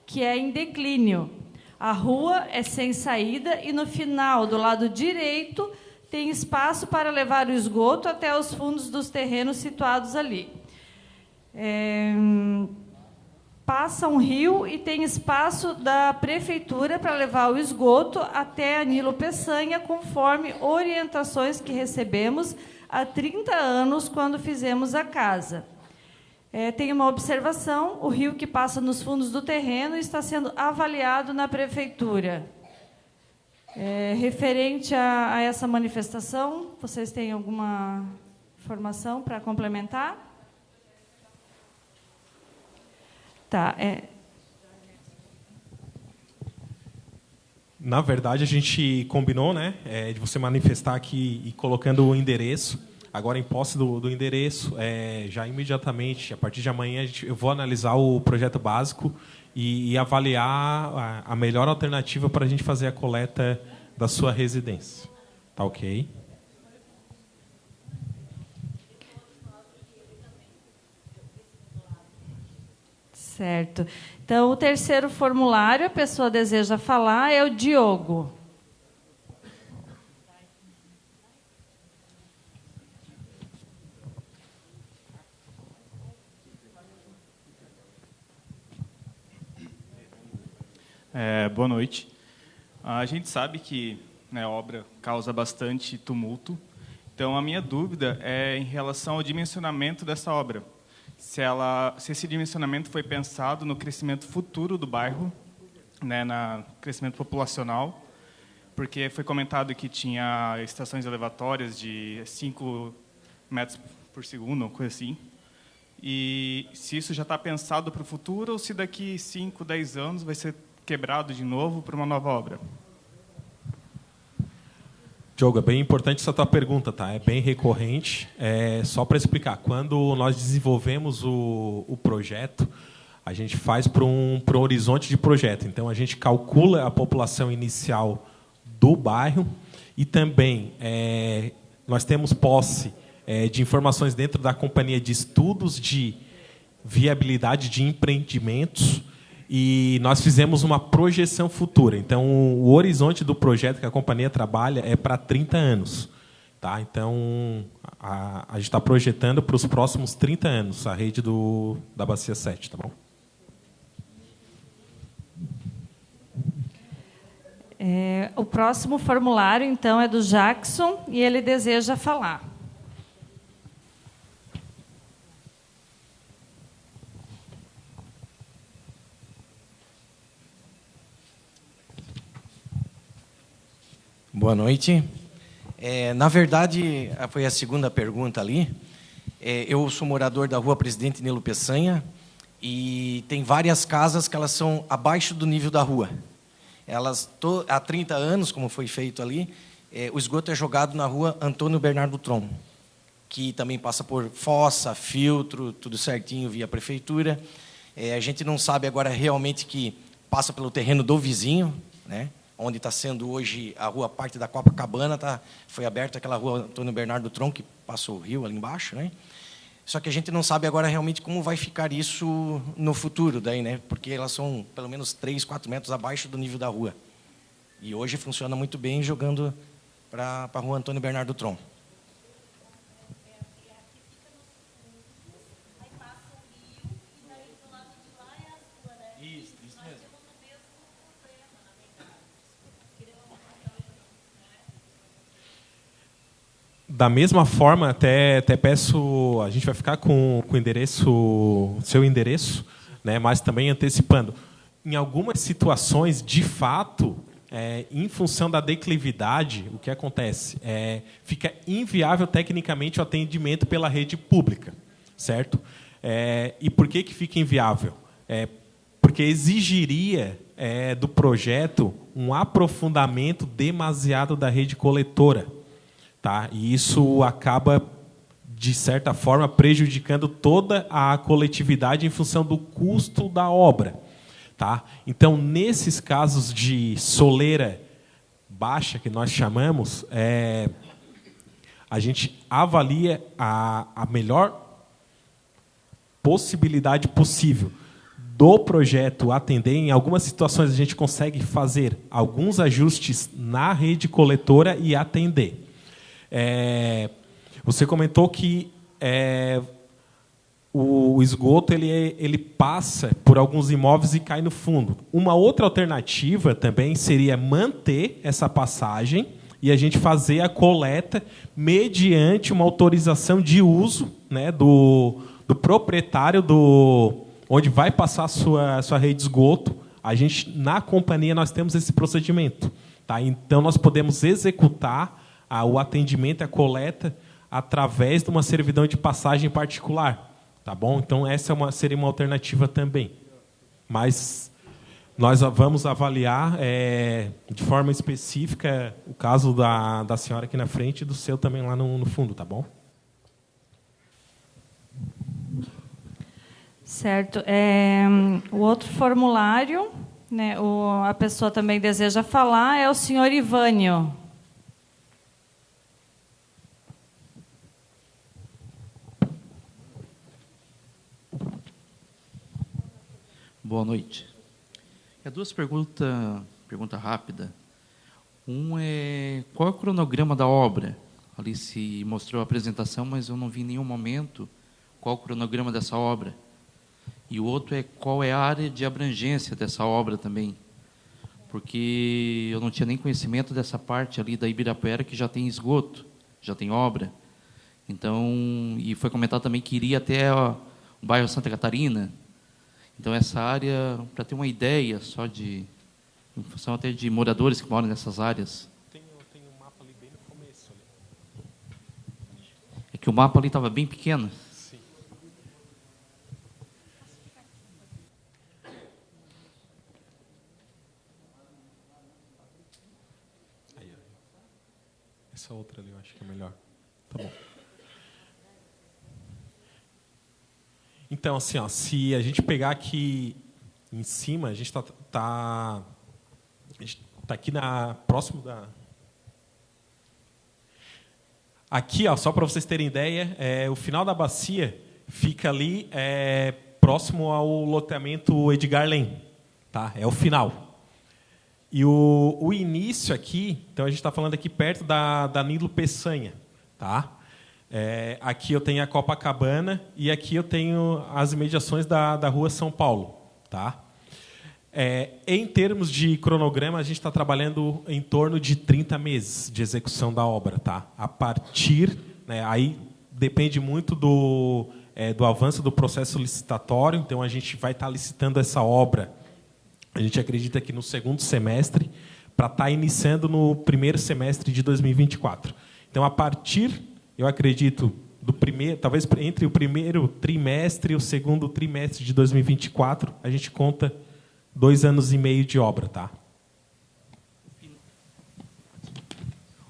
que é em declínio. A rua é sem saída e, no final, do lado direito, tem espaço para levar o esgoto até os fundos dos terrenos situados ali. Passa um rio e tem espaço da prefeitura para levar o esgoto até a Nilo Peçanha, conforme orientações que recebemos há 30 anos, quando fizemos a casa. Tem uma observação: o rio que passa nos fundos do terreno está sendo avaliado na prefeitura. Referente a essa manifestação, vocês têm alguma informação para complementar? Tá. Na verdade, a gente combinou, né, de você manifestar aqui e colocando o endereço. agora em posse do endereço, já imediatamente, a partir de amanhã, eu vou analisar o projeto básico e avaliar a melhor alternativa para a gente fazer a coleta da sua residência. Tá ok? Certo. Então, o terceiro formulário, a pessoa deseja falar, é o Diogo. Boa noite. A gente sabe que, né, a obra causa bastante tumulto. Então, a minha dúvida é em relação ao dimensionamento dessa obra. Se esse dimensionamento foi pensado no crescimento futuro do bairro, né, no crescimento populacional, porque foi comentado que tinha estações elevatórias de 5 metros por segundo, coisa assim. E se isso já está pensado para o futuro ou se daqui 5, 10 anos vai ser quebrado de novo para uma nova obra? Diogo, é bem importante essa tua pergunta, tá? É bem recorrente. Só para explicar, quando nós desenvolvemos o projeto, a gente faz para um horizonte de projeto. Então, a gente calcula a população inicial do bairro e também nós temos posse de informações dentro da companhia de estudos de viabilidade de empreendimentos e nós fizemos uma projeção futura. Então, o horizonte do projeto que a companhia trabalha é para 30 anos. Tá? Então, a gente está projetando para os próximos 30 anos a rede da Bacia 7. Tá bom? O próximo formulário, então, é do Jackson e ele deseja falar. Boa noite. Na verdade, foi a segunda pergunta ali. Eu sou morador da Rua Presidente Nilo Peçanha e tem várias casas que elas são abaixo do nível da rua. Elas, há 30 anos, como foi feito ali, o esgoto é jogado na Rua Antônio Bernardo Tron, que também passa por fossa, filtro, tudo certinho via prefeitura. A gente não sabe agora realmente que passa pelo terreno do vizinho, né? Onde está sendo hoje a rua parte da Copacabana, foi aberta aquela Rua Antônio Bernardo Tron, que passou o rio ali embaixo, né? Só que a gente não sabe agora realmente como vai ficar isso no futuro, daí, né? Porque elas são pelo menos 3, 4 metros abaixo do nível da rua. E hoje funciona muito bem jogando para a Rua Antônio Bernardo Tron. Da mesma forma, até peço, a gente vai ficar com o endereço, seu endereço, né, mas também antecipando. Em algumas situações, de fato, em função da declividade, o que acontece? Fica inviável tecnicamente o atendimento pela rede pública, certo? E por que fica inviável? Porque exigiria do projeto um aprofundamento demasiado da rede coletora. Tá? E isso acaba, de certa forma, prejudicando toda a coletividade em função do custo da obra. Tá? Então, nesses casos de soleira baixa, que nós chamamos, a gente avalia a melhor possibilidade possível do projeto atender. Em algumas situações, a gente consegue fazer alguns ajustes na rede coletora e atender. Você comentou que o esgoto ele passa por alguns imóveis e cai no fundo. Uma outra alternativa também seria manter essa passagem e a gente fazer a coleta mediante uma autorização de uso, né, do proprietário onde vai passar a sua rede de esgoto. A gente, na companhia, nós temos esse procedimento. Tá? Então, nós podemos executar o atendimento e a coleta através de uma servidão de passagem particular. Tá bom? Então, essa seria uma alternativa também. Mas nós vamos avaliar de forma específica o caso da senhora aqui na frente e do seu também lá no fundo, tá bom? Certo. O outro formulário, né, a pessoa também deseja falar, é o senhor Ivânio. Boa noite. Duas pergunta rápida. Qual é o cronograma da obra? Ali se mostrou a apresentação, mas eu não vi em nenhum momento qual é o cronograma dessa obra. E o outro qual é a área de abrangência dessa obra também. Porque eu não tinha nem conhecimento dessa parte ali da Ibirapuera, que já tem esgoto, já tem obra. Então, e foi comentado também que iria até o bairro Santa Catarina. Então, essa área, para ter uma ideia só em função até de moradores que moram nessas áreas. Tem um mapa ali bem no começo. Ali. É que o mapa ali estava bem pequeno. Sim. Aí. Essa outra ali eu acho que é melhor. Tá bom. Então, assim, se a gente pegar aqui em cima, a gente tá aqui próximo da... Aqui, só para vocês terem ideia, o final da bacia fica ali próximo ao loteamento Edgar Len. Tá? É o final. E o início aqui, então a gente está falando aqui perto da Nilo Peçanha. Tá? Aqui eu tenho a Copacabana e aqui eu tenho as imediações da Rua São Paulo. Tá? Em termos de cronograma, a gente está trabalhando em torno de 30 meses de execução da obra. Tá? A partir... aí depende muito do avanço do processo licitatório, então a gente vai estar licitando essa obra, a gente acredita que no segundo semestre, para estar iniciando no primeiro semestre de 2024. Então, a partir... Eu acredito, talvez entre o primeiro trimestre e o segundo trimestre de 2024, a gente conta 2 anos e meio de obra. Tá?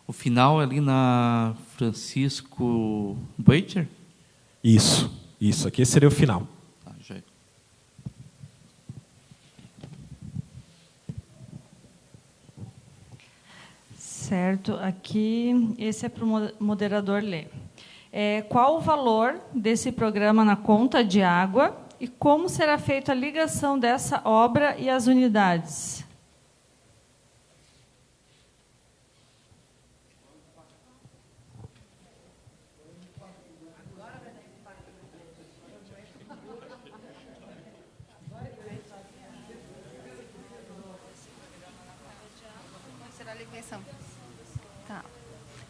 O final ali na Francisco Boecher? Isso. Aqui seria o final. Já. Certo. Aqui, esse é para o moderador ler. Qual o valor desse programa na conta de água e como será feita a ligação dessa obra e as unidades?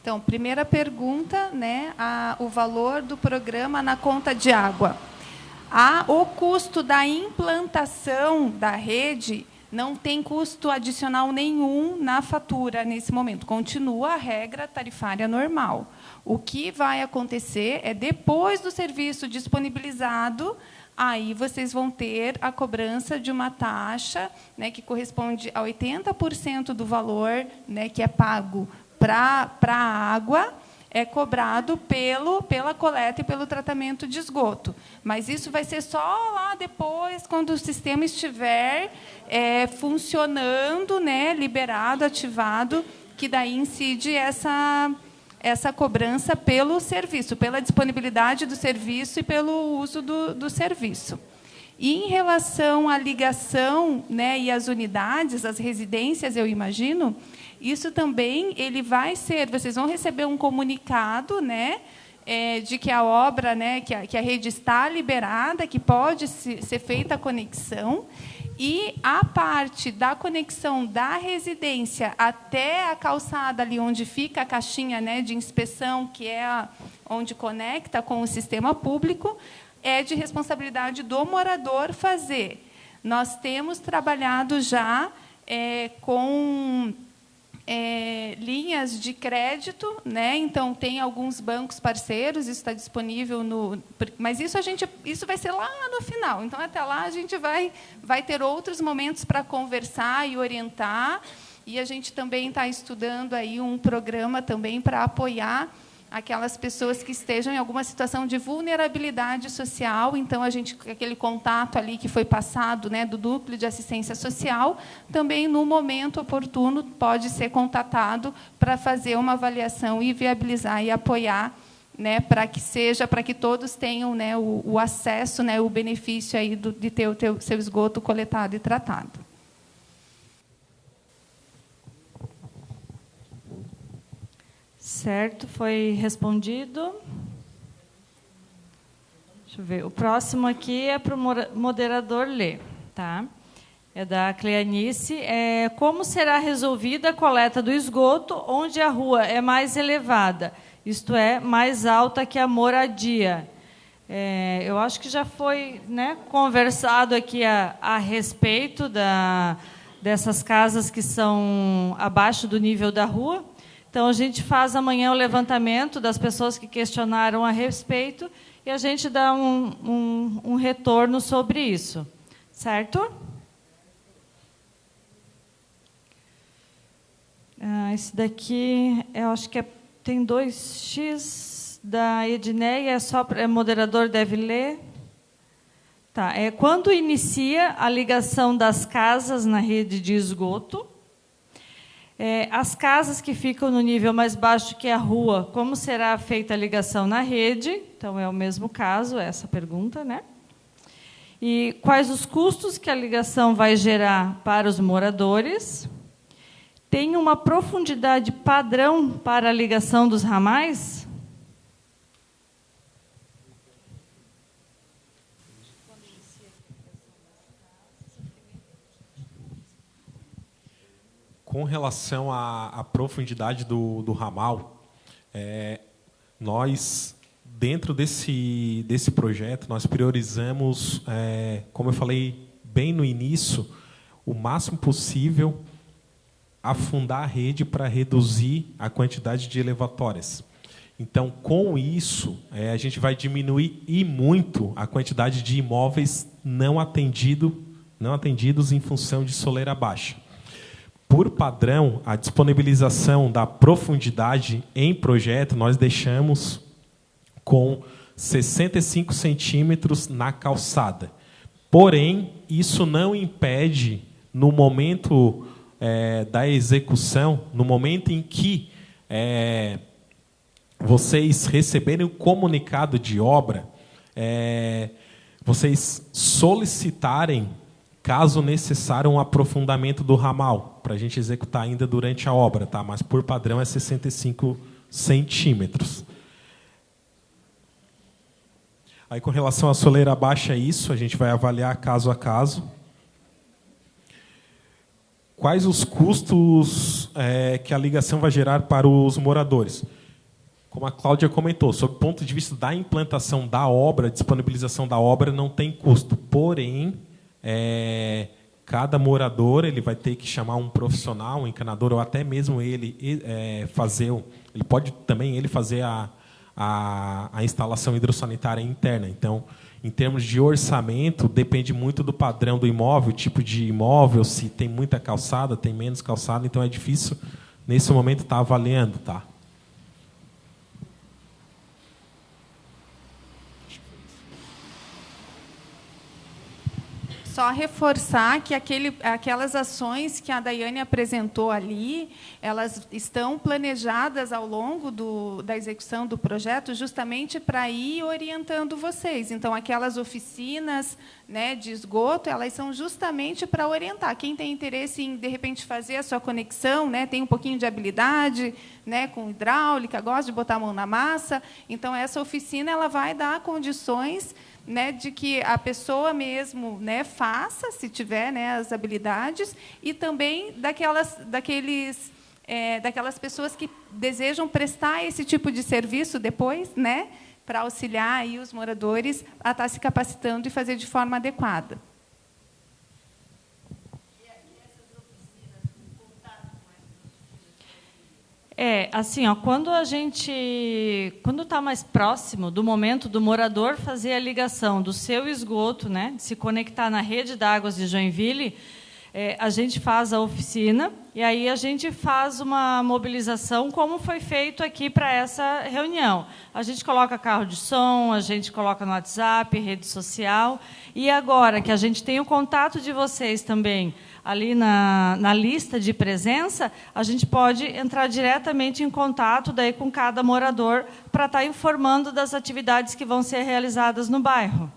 Então, primeira pergunta, né, o valor do programa na conta de água. O custo da implantação da rede não tem custo adicional nenhum na fatura nesse momento. Continua a regra tarifária normal. O que vai acontecer é, depois do serviço disponibilizado, aí vocês vão ter a cobrança de uma taxa, né, que corresponde a 80% do valor, né, que é pago para a água, é cobrado pela coleta e pelo tratamento de esgoto. Mas isso vai ser só lá depois, quando o sistema estiver funcionando, né, liberado, ativado, que daí incide essa cobrança pelo serviço, pela disponibilidade do serviço e pelo uso do serviço. E, em relação à ligação, né, e às unidades, as residências, eu imagino, isso também ele vai ser... Vocês vão receber um comunicado, né, de que a obra, né, que a rede está liberada, que pode ser feita a conexão, e a parte da conexão da residência até a calçada ali onde fica a caixinha, né, de inspeção, que é onde conecta com o sistema público, é de responsabilidade do morador fazer. Nós temos trabalhado já com linhas de crédito, né? Então tem alguns bancos parceiros, isso está disponível mas isso vai ser lá no final. Então até lá a gente vai ter outros momentos para conversar e orientar, e a gente também está estudando aí um programa também para apoiar aquelas pessoas que estejam em alguma situação de vulnerabilidade social. Então, aquele contato ali que foi passado, né, do núcleo de assistência social, também, no momento oportuno, pode ser contatado para fazer uma avaliação e viabilizar e apoiar, né, para que todos tenham, né, o acesso, né, o benefício aí de ter o seu esgoto coletado e tratado. Certo, foi respondido. Deixa eu ver. O próximo aqui é para o moderador ler, tá? É da Cleanice. Como será resolvida a coleta do esgoto onde a rua é mais elevada, isto é, mais alta que a moradia? Eu acho que já foi, né, conversado aqui a respeito dessas casas que são abaixo do nível da rua. Então, a gente faz amanhã o levantamento das pessoas que questionaram a respeito e a gente dá um retorno sobre isso. Certo? Esse daqui, eu acho que tem 2x da Edneia, moderador deve ler. Tá, quando inicia a ligação das casas na rede de esgoto? As casas que ficam no nível mais baixo que a rua, como será feita a ligação na rede? Então, é o mesmo caso, essa pergunta, né? E quais os custos que a ligação vai gerar para os moradores? Tem uma profundidade padrão para a ligação dos ramais? Com relação à profundidade do ramal, nós, dentro desse projeto, nós priorizamos, como eu falei bem no início, o máximo possível afundar a rede para reduzir a quantidade de elevatórias. Então, com isso, a gente vai diminuir e muito a quantidade de imóveis não atendidos em função de soleira baixa. Por padrão, a disponibilização da profundidade em projeto, nós deixamos com 65 centímetros na calçada. Porém, isso não impede, no momento da execução, no momento em que vocês receberem o comunicado de obra, vocês solicitarem, caso necessário, um aprofundamento do ramal, para a gente executar ainda durante a obra, tá? Mas por padrão é 65 centímetros. Aí, com relação à soleira baixa, isso a gente vai avaliar caso a caso. Quais os custos que a ligação vai gerar para os moradores? Como a Cláudia comentou, sob o ponto de vista da implantação da obra, disponibilização da obra, não tem custo. Porém, cada morador ele vai ter que chamar um profissional, um encanador, ou até mesmo ele ele pode também fazer a instalação hidrossanitária interna. Então, em termos de orçamento, depende muito do padrão do imóvel, o tipo de imóvel, se tem muita calçada, tem menos calçada, então é difícil, nesse momento, estar avaliando. Tá? Só reforçar que aquelas ações que a Daiane apresentou ali, elas estão planejadas ao longo da execução do projeto justamente para ir orientando vocês. Então, aquelas oficinas, né, de esgoto, elas são justamente para orientar. Quem tem interesse em, de repente, fazer a sua conexão, né, tem um pouquinho de habilidade, né, com hidráulica, gosta de botar a mão na massa, então, essa oficina ela vai dar condições, né, de que a pessoa mesmo, né, faça, se tiver, né, as habilidades, e também daquelas pessoas que desejam prestar esse tipo de serviço depois, né, para auxiliar aí os moradores a estar se capacitando e fazer de forma adequada. Assim, quando está mais próximo do momento do morador fazer a ligação do seu esgoto, né, de se conectar na rede de águas de Joinville, A gente faz a oficina e aí a gente faz uma mobilização, como foi feito aqui para essa reunião. A gente coloca carro de som, a gente coloca no WhatsApp, rede social. E agora que a gente tem o contato de vocês também ali na lista de presença, a gente pode entrar diretamente em contato daí com cada morador para estar informando das atividades que vão ser realizadas no bairro,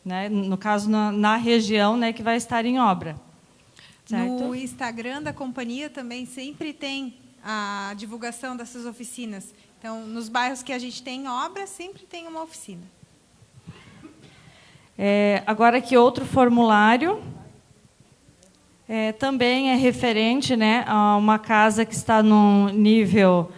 né? No caso, na região, né, que vai estar em obra. Certo? No Instagram da companhia também sempre tem a divulgação dessas oficinas. Então, nos bairros que a gente tem obra, sempre tem uma oficina. Agora, aqui outro formulário. Também é referente, né, a uma casa que está num nível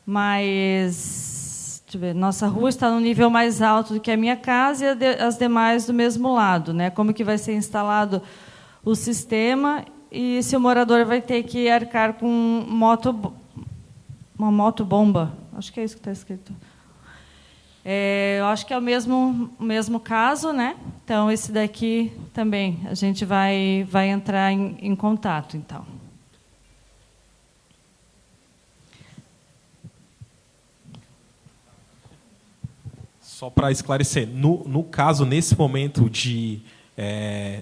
mais... Deixa eu ver, nossa rua está num nível mais alto do que a minha casa e as demais do mesmo lado, né? Como que vai ser instalado o sistema e se o morador vai ter que arcar com uma motobomba. Acho que é isso que está escrito. Eu acho que é o mesmo caso, né? Então, esse daqui também a gente vai entrar em contato, então. Só para esclarecer, no caso, nesse momento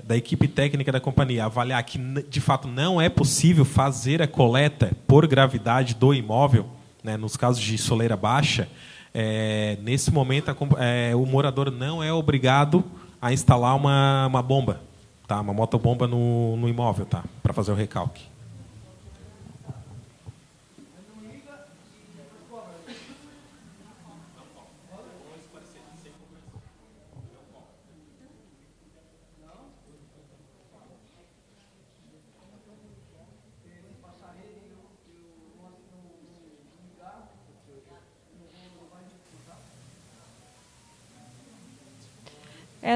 da equipe técnica da companhia avaliar que, de fato, não é possível fazer a coleta por gravidade do imóvel, né, nos casos de soleira baixa, nesse momento o morador não é obrigado a instalar uma bomba, tá, uma motobomba no imóvel, tá, para fazer o recalque.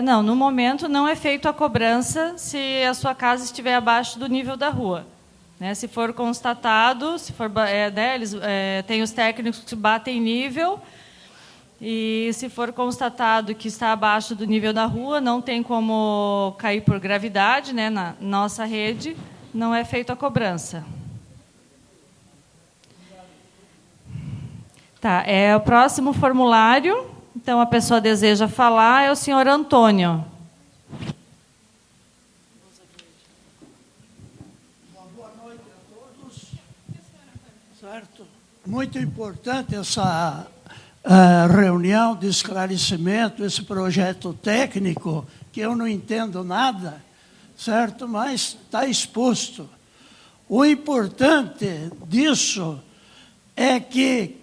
Não, no momento não é feito a cobrança se a sua casa estiver abaixo do nível da rua, né? Se for constatado, eles têm os técnicos que batem nível, e se for constatado que está abaixo do nível da rua, não tem como cair por gravidade, né, na nossa rede, não é feita a cobrança. Tá, o próximo formulário. Então, a pessoa deseja falar, é o senhor Antônio. Boa noite a todos. Certo? Muito importante essa reunião de esclarecimento, esse projeto técnico, que eu não entendo nada, certo? Mas está exposto. O importante disso é que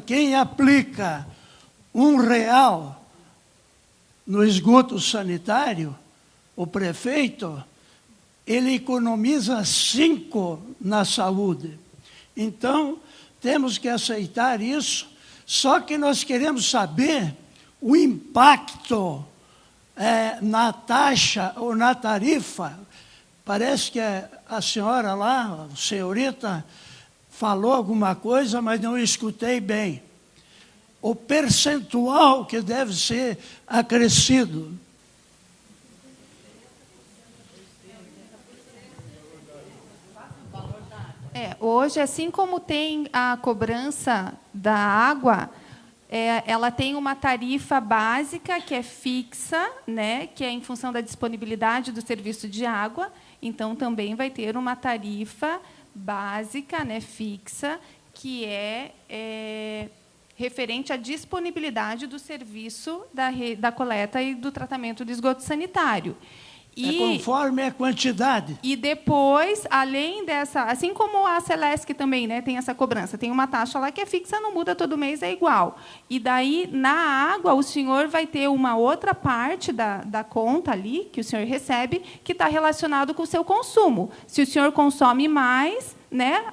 quem aplica R$1 no esgoto sanitário, o prefeito, ele economiza 5 na saúde. Então, temos que aceitar isso, só que nós queremos saber o impacto na taxa ou na tarifa. Parece que a senhora lá, a senhorita, falou alguma coisa, mas não escutei bem. O percentual que deve ser acrescido. Hoje, assim como tem a cobrança da água, ela tem uma tarifa básica que é fixa, né, que é em função da disponibilidade do serviço de água. Então, também vai ter uma tarifa básica, né, fixa, que é referente à disponibilidade do serviço da coleta e do tratamento do esgoto sanitário. Conforme a quantidade. E depois, além dessa... Assim como a Celesc também, né, tem essa cobrança, tem uma taxa lá que é fixa, não muda todo mês, é igual. E daí, na água, o senhor vai ter uma outra parte da conta ali, que o senhor recebe, que está relacionado com o seu consumo. Se o senhor consome mais, né,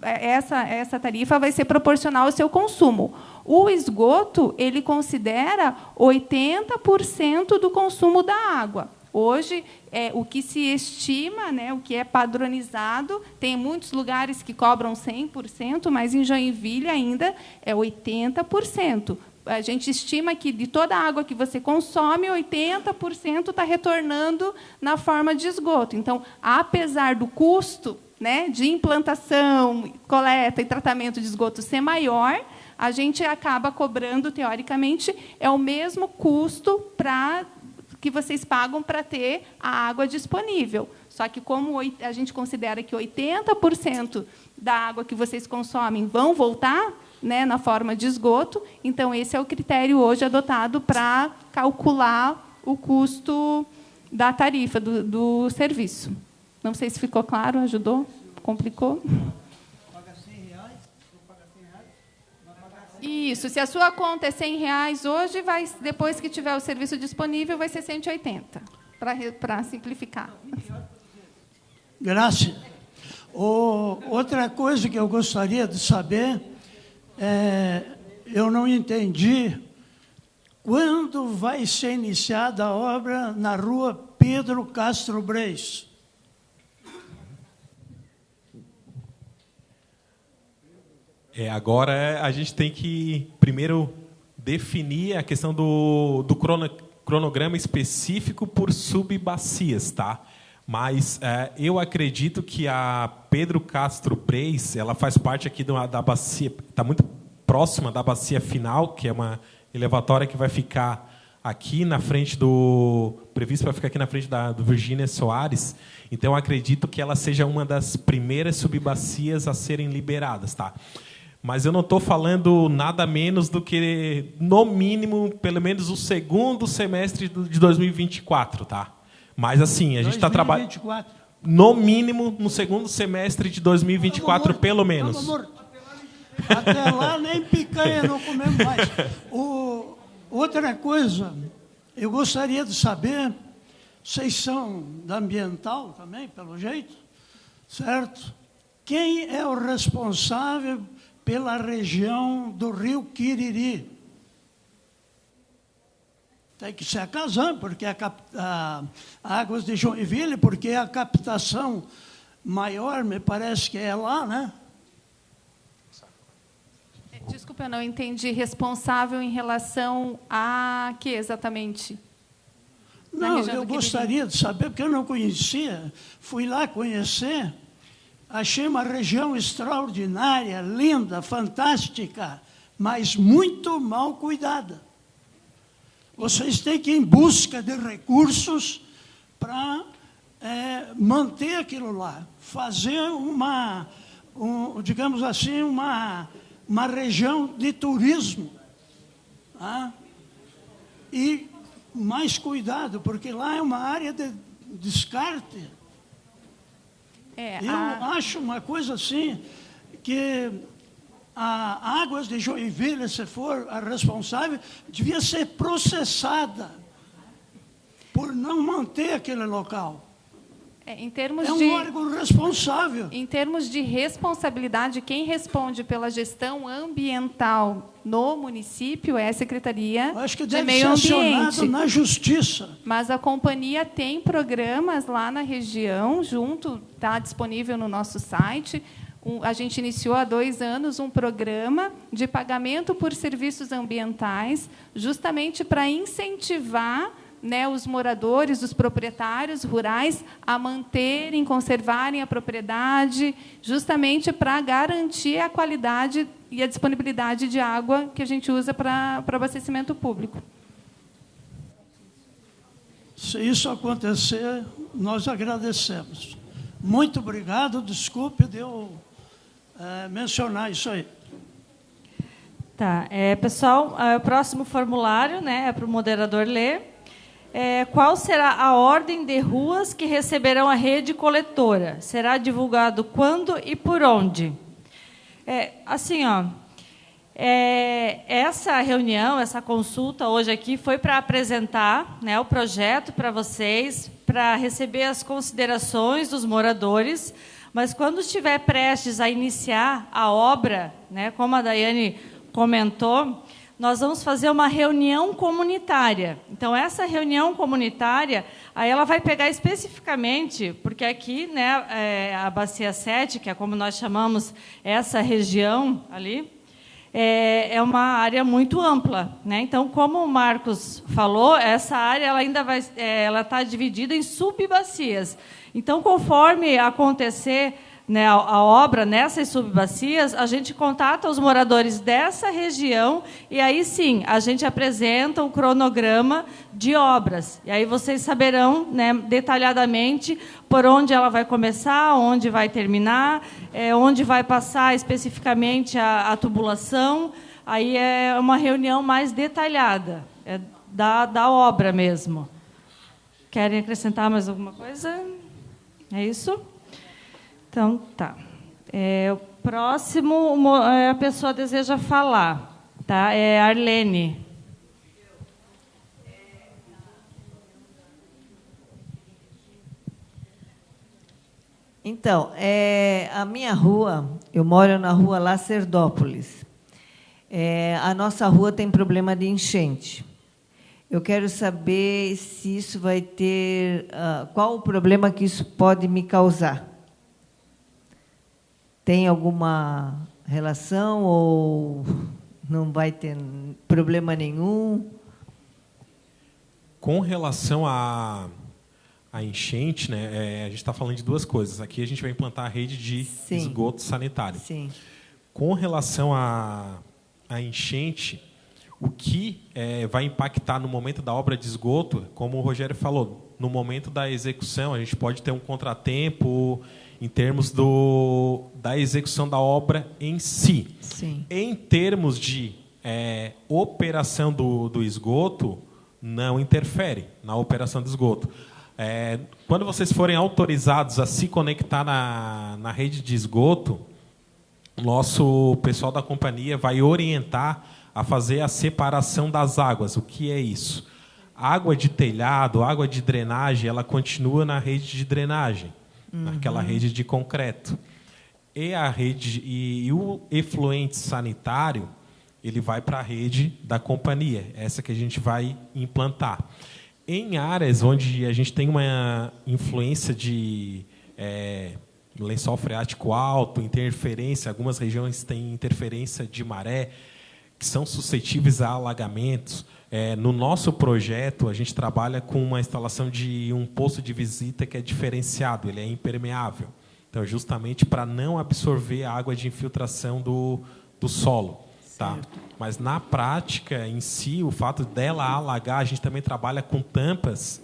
essa tarifa vai ser proporcional ao seu consumo. O esgoto, ele considera 80% do consumo da água. Hoje, o que se estima, né, o que é padronizado, tem muitos lugares que cobram 100%, mas em Joinville ainda é 80%. A gente estima que de toda a água que você consome, 80% está retornando na forma de esgoto. Então, apesar do custo, né, de implantação, coleta e tratamento de esgoto ser maior, a gente acaba cobrando, teoricamente, é o mesmo custo que vocês pagam para ter a água disponível. Só que, como a gente considera que 80% da água que vocês consomem vão voltar, né, na forma de esgoto, então esse é o critério hoje adotado para calcular o custo da tarifa do serviço. Não sei se ficou claro, ajudou? Complicou? Paga R$100, Isso, se a sua conta é R$100 hoje, depois que tiver o serviço disponível, vai ser 180, para simplificar. Graças. Outra coisa que eu gostaria de saber, eu não entendi quando vai ser iniciada a obra na rua Pedro Castro Breis. Agora a gente tem que primeiro definir a questão do cronograma específico por subbacias, tá? Mas eu acredito que a Pedro Castro Breis, ela faz parte aqui da bacia, está muito próxima da bacia final, que é uma elevatória que vai ficar aqui na frente previsto para ficar aqui na frente do Virgínia Soares. Então, eu acredito que ela seja uma das primeiras subbacias a serem liberadas, tá? Mas eu não estou falando nada menos do que, no mínimo, pelo menos o segundo semestre de 2024, tá? Mas, assim, a gente está trabalhando... No mínimo, no segundo semestre de 2024, pelo menos. Até lá, nem picanha não comemos mais. Outra coisa, eu gostaria de saber, vocês são da ambiental também, pelo jeito, certo? Quem é o responsável pela região do Rio Quiriri? Tem que ser a Casan, porque a Águas de Joinville, porque a captação maior, me parece que é lá, né? Desculpa, eu não entendi. Responsável em relação a que exatamente? Não, eu gostaria de saber, porque eu não conhecia. Fui lá conhecer, achei uma região extraordinária, linda, fantástica, mas muito mal cuidada. Vocês têm que ir em busca de recursos para manter aquilo lá, fazer digamos assim, uma região de turismo. Tá? E mais cuidado, porque lá é uma área de descarte. Eu acho uma coisa assim, que a Águas de Joinville, se for a responsável, devia ser processada por não manter aquele local. Um órgão responsável. Em termos de responsabilidade, quem responde pela gestão ambiental no município é a Secretaria de Meio Ambiente. Acho que deve ser acionado na Justiça. Mas a companhia tem programas lá na região, está disponível no nosso site. A gente iniciou há 2 anos um programa de pagamento por serviços ambientais, justamente para incentivar, né, os moradores, os proprietários rurais a manterem, conservarem a propriedade, justamente para garantir a qualidade e a disponibilidade de água que a gente usa para abastecimento público. Se isso acontecer, nós agradecemos. Muito obrigado, desculpe de eu mencionar isso aí. Tá, pessoal, o próximo formulário, né, é para o moderador ler. Qual será a ordem de ruas que receberão a rede coletora? Será divulgado quando e por onde? Assim, essa reunião, essa consulta hoje aqui foi para apresentar, né, o projeto para vocês, para receber as considerações dos moradores, mas quando estiver prestes a iniciar a obra, né, como a Daiane comentou, nós vamos fazer uma reunião comunitária. Então, essa reunião comunitária, aí ela vai pegar especificamente, porque aqui, né, a Bacia 7, que é como nós chamamos essa região ali, é uma área muito ampla, né? Então, como o Marcos falou, essa área ela ainda ela está dividida em subbacias. Então, conforme acontecer, né, a obra nessas subbacias, a gente contata os moradores dessa região e aí sim a gente apresenta o cronograma de obras. E aí vocês saberão, né, detalhadamente por onde ela vai começar, onde vai terminar, onde vai passar especificamente a tubulação. Aí é uma reunião mais detalhada, da obra mesmo. Querem acrescentar mais alguma coisa? É isso? Então, tá. O próximo, a pessoa deseja falar. Tá? É a Arlene. Então, a minha rua, eu moro na rua Lacerdópolis. A nossa rua tem problema de enchente. Eu quero saber se isso vai ter... qual o problema que isso pode me causar? Tem alguma relação ou não vai ter problema nenhum? Com relação à enchente, né, a gente está falando de duas coisas. Aqui a gente vai implantar a rede de esgoto sanitário. Sim. Com relação à enchente, o que vai impactar no momento da obra de esgoto, como o Rogério falou, no momento da execução, a gente pode ter um contratempo em termos da execução da obra em si. Sim. Em termos de operação do esgoto, não interfere na operação do esgoto. Quando vocês forem autorizados a se conectar na rede de esgoto, nosso pessoal da companhia vai orientar a fazer a separação das águas. O que é isso? Água de telhado, água de drenagem, ela continua na rede de drenagem, naquela rede de concreto. E a rede e o efluente sanitário, ele vai para a rede da companhia, essa que a gente vai implantar. Em áreas onde a gente tem uma influência de lençol freático alto, interferência, algumas regiões têm interferência de maré, que são suscetíveis a alagamentos. No nosso projeto, a gente trabalha com uma instalação de um poço de visita que é diferenciado, ele é impermeável. Então, justamente para não absorver a água de infiltração do solo. Tá? Mas, na prática, em si, o fato dela alagar, a gente também trabalha com tampas,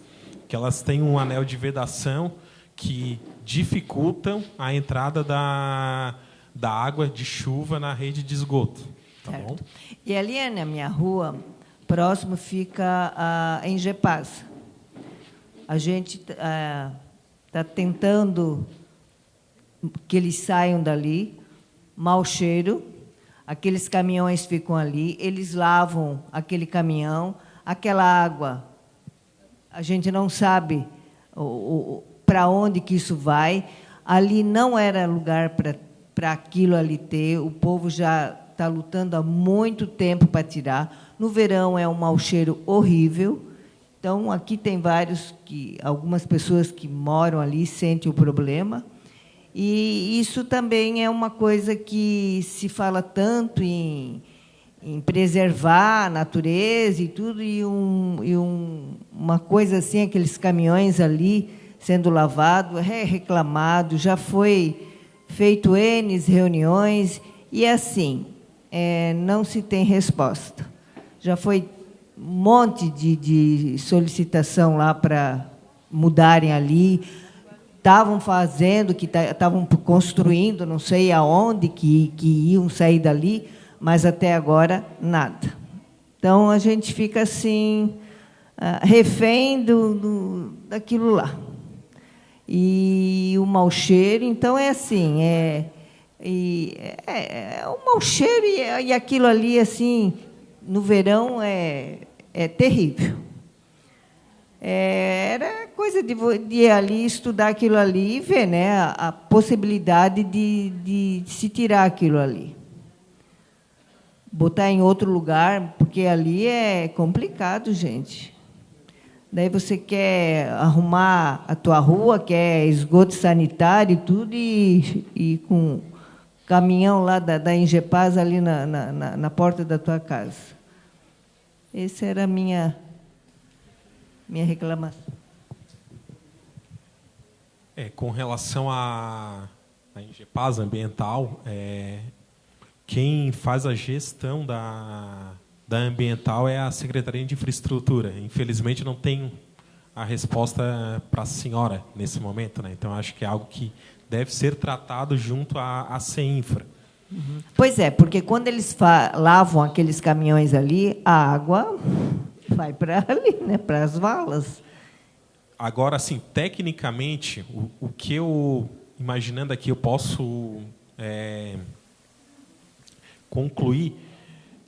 que elas têm um anel de vedação que dificultam a entrada da água de chuva na rede de esgoto. Tá bom? E ali na minha rua, próximo fica a Engepaz. A gente está tentando que eles saiam dali, mau cheiro, aqueles caminhões ficam ali, eles lavam aquele caminhão, aquela água, a gente não sabe para onde que isso vai. Ali não era lugar para aquilo ali ter, o povo já está lutando há muito tempo para tirar. No verão é um mau cheiro horrível. Então, aqui tem algumas pessoas que moram ali sentem o problema. E isso também é uma coisa que se fala tanto em preservar a natureza e tudo, e uma coisa assim, aqueles caminhões ali sendo lavados, reclamado, já foi feito N reuniões, e assim, não se tem resposta. Já foi um monte de solicitação lá para mudarem ali, estavam fazendo, que estavam construindo, não sei aonde, que iam sair dali, mas até agora nada. Então, a gente fica assim, refém daquilo lá. E o mau cheiro, então, é assim, um mau cheiro, e aquilo ali, assim, no verão, é terrível. Era coisa de ir ali, estudar aquilo ali e ver, né, a possibilidade de se tirar aquilo ali. Botar em outro lugar, porque ali é complicado, gente. Daí você quer arrumar a tua rua, quer esgoto sanitário e tudo, e com caminhão lá da Engepaz ali na porta da tua casa. Essa era a minha reclamação. Com relação à Engepaz ambiental, quem faz a gestão da ambiental é a Secretaria de Infraestrutura. Infelizmente, não tenho a resposta para a senhora nesse momento, né? Então, acho que é algo que deve ser tratado junto à CEINFRA. Uhum. Pois é, porque quando eles lavam aqueles caminhões ali, a água vai para ali, né, para as valas. Agora, assim, tecnicamente, o que eu, imaginando aqui, eu posso concluir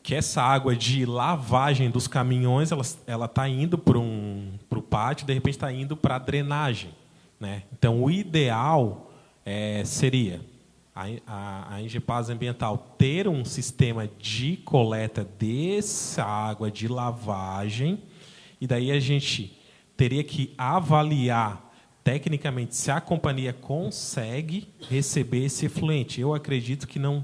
que essa água de lavagem dos caminhões, ela está indo para o pátio, de repente está indo para a drenagem, né? Então, o ideal seria a Engepaz Ambiental ter um sistema de coleta dessa água de lavagem, e daí a gente teria que avaliar tecnicamente se a companhia consegue receber esse efluente. Eu acredito que não,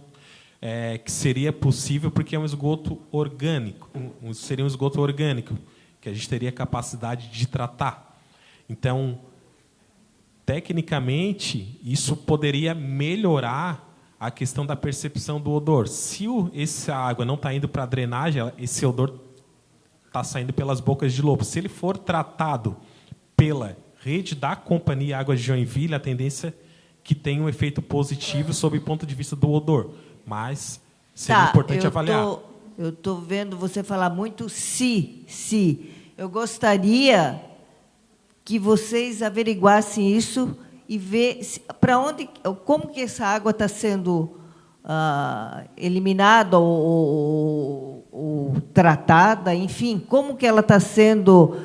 que seria possível, porque é um esgoto orgânico, seria um esgoto orgânico, que a gente teria capacidade de tratar. Então, tecnicamente, isso poderia melhorar a questão da percepção do odor. Se essa água não está indo para a drenagem, esse odor está saindo pelas bocas de lobo. Se ele for tratado pela rede da Companhia Águas de Joinville, a tendência é que tenha um efeito positivo sob o ponto de vista do odor. Mas seria importante avaliar. Eu estou vendo você falar muito se. Eu gostaria que vocês averiguassem isso e ver para onde, como que essa água está sendo eliminada ou tratada, enfim, como que ela está sendo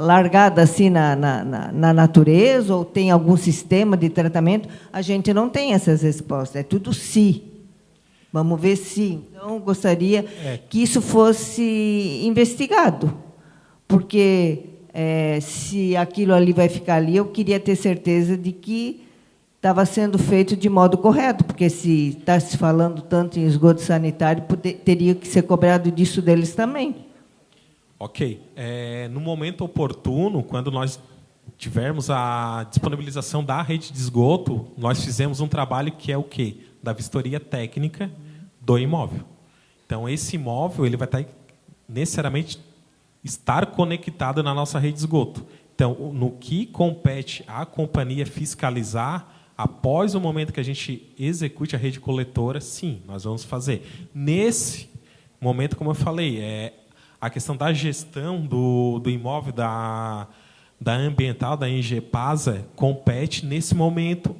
largada assim na natureza, ou tem algum sistema de tratamento. A gente não tem essas respostas, é tudo se. Vamos ver se. Então, gostaria que isso fosse investigado, porque se aquilo ali vai ficar ali, eu queria ter certeza de que estava sendo feito de modo correto, porque se está se falando tanto em esgoto sanitário, teria que ser cobrado disso deles também. Ok. No momento oportuno, quando nós tivermos a disponibilização da rede de esgoto, nós fizemos um trabalho que é o quê? Da vistoria técnica do imóvel. Então, esse imóvel ele vai necessariamente estar conectado na nossa rede de esgoto. Então, no que compete à companhia fiscalizar, após o momento que a gente execute a rede coletora, sim, nós vamos fazer. Nesse momento, como eu falei, a questão da gestão do imóvel da ambiental, da Engepasa, compete, nesse momento,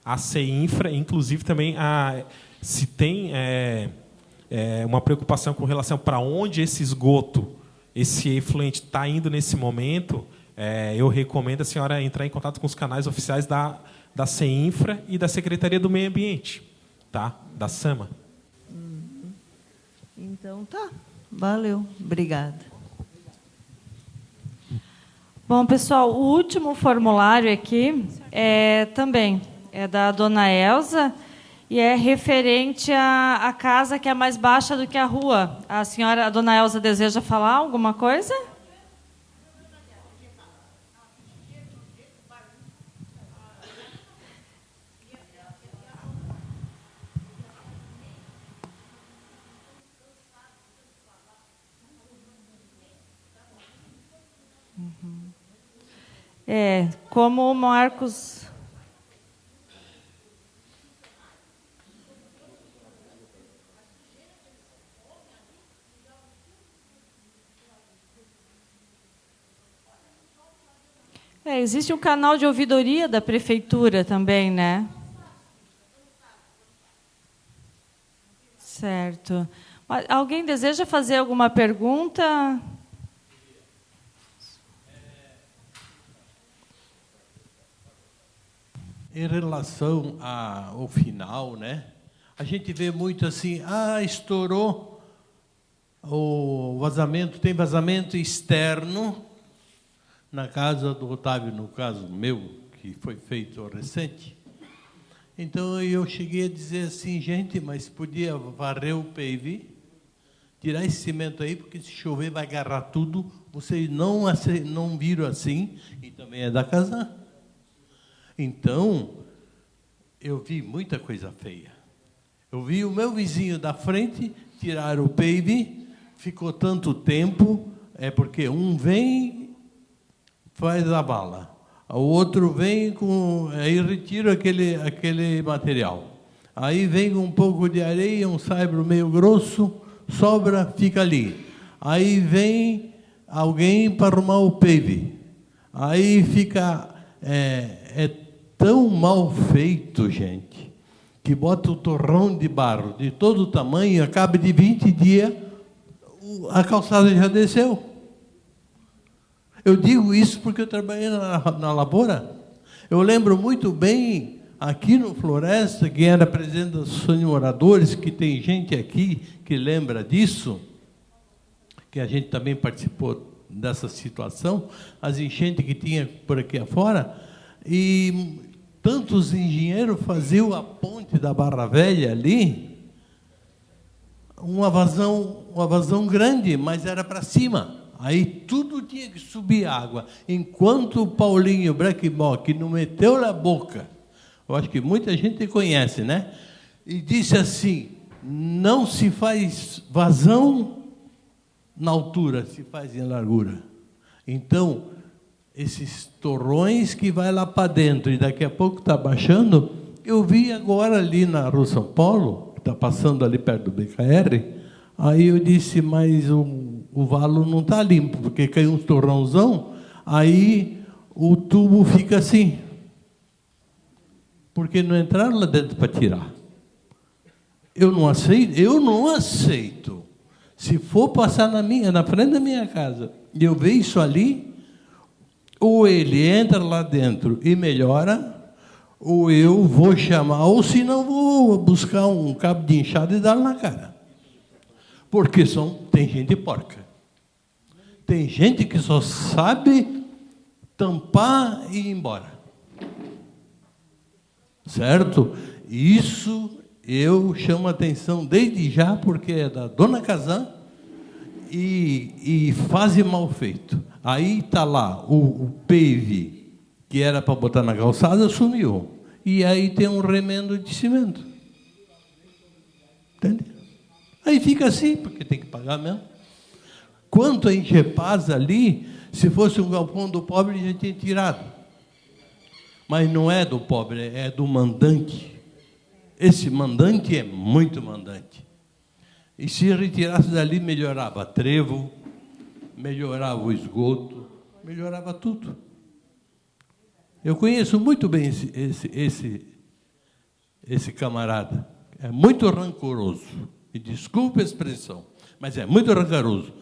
à CEINFRA, inclusive também se tem uma preocupação com relação para onde esse esgoto, esse efluente está indo nesse momento, eu recomendo a senhora entrar em contato com os canais oficiais da CEINFRA e da Secretaria do Meio Ambiente, tá? Da SAMA. Então, tá. Valeu. Obrigada. Bom, pessoal, o último formulário aqui também é da dona Elza e é referente à casa que é mais baixa do que a rua. A dona Elza, deseja falar alguma coisa? Como o Marcos... existe um canal de ouvidoria da prefeitura também, né? Certo. Alguém deseja fazer alguma pergunta? Em relação ao final, né? A gente vê muito assim, estourou o vazamento, tem vazamento externo na casa do Otávio, no caso meu, que foi feito recente. Então eu cheguei a dizer assim, gente, mas podia varrer o pave, tirar esse cimento aí, porque se chover vai agarrar tudo. Vocês não viram assim, e também é da Casan. Então, eu vi muita coisa feia. Eu vi o meu vizinho da frente tirar o pave, ficou tanto tempo, é porque um vem, faz a bala. O outro vem aí retira aquele material. Aí vem com um pouco de areia, um saibro meio grosso, sobra, fica ali. Aí vem alguém para arrumar o pave. Aí fica... É tão mal feito, gente, que bota o torrão de barro de todo tamanho, acaba de 20 dias, a calçada já desceu. Eu digo isso porque eu trabalhei na lavoura. Eu lembro muito bem, aqui no Floresta, quem era presidente da Associação de Moradores, que tem gente aqui que lembra disso, que a gente também participou dessa situação, as enchentes que tinha por aqui afora, e tantos engenheiros faziam a ponte da Barra Velha ali, uma vazão grande, mas era para cima. Aí tudo tinha que subir água. Enquanto o Paulinho Brackbock não meteu na boca, eu acho que muita gente conhece, né? E disse assim, não se faz vazão na altura, se faz em largura. Então, esses torrões que vai lá para dentro e daqui a pouco está baixando, eu vi agora ali na Rua São Paulo, que está passando ali perto do BKR, aí eu disse, mas o valo não está limpo, porque caiu um torrãozão, aí o tubo fica assim. Porque não entraram lá dentro para tirar. Eu não aceito. Se for passar na frente da minha casa, e eu ver isso ali, ou ele entra lá dentro e melhora, ou eu vou chamar, ou se não vou buscar um cabo de enxada e dar na cara. Porque tem gente porca. Tem gente que só sabe tampar e ir embora. Certo? Isso eu chamo a atenção desde já, porque é da dona Casan e faz mal feito. Aí está lá o pave, que era para botar na calçada, sumiu. E aí tem um remendo de cimento. Entende? Aí fica assim, porque tem que pagar mesmo. Quanto a Ingepaz ali, se fosse um galpão do pobre, já tinha tirado. Mas não é do pobre, é do mandante. Esse mandante é muito mandante. E se retirasse dali, melhorava trevo, melhorava o esgoto, melhorava tudo. Eu conheço muito bem esse camarada. É muito rancoroso. E desculpe a expressão, mas é muito rancoroso.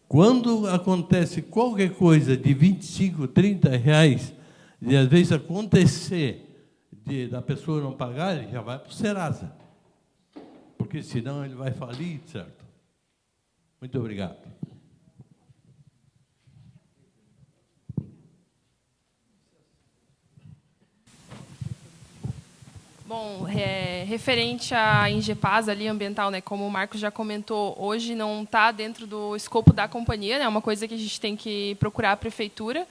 Quando acontece qualquer coisa de 25, 30 reais, e às vezes acontecer da pessoa não pagar, ele já vai para o Serasa. Porque senão ele vai falir, certo? Muito obrigado. Bom, referente à Ingepaz ali ambiental, né, como o Marcos já comentou, hoje não está dentro do escopo da companhia, né, é uma coisa que a gente tem que procurar a prefeitura.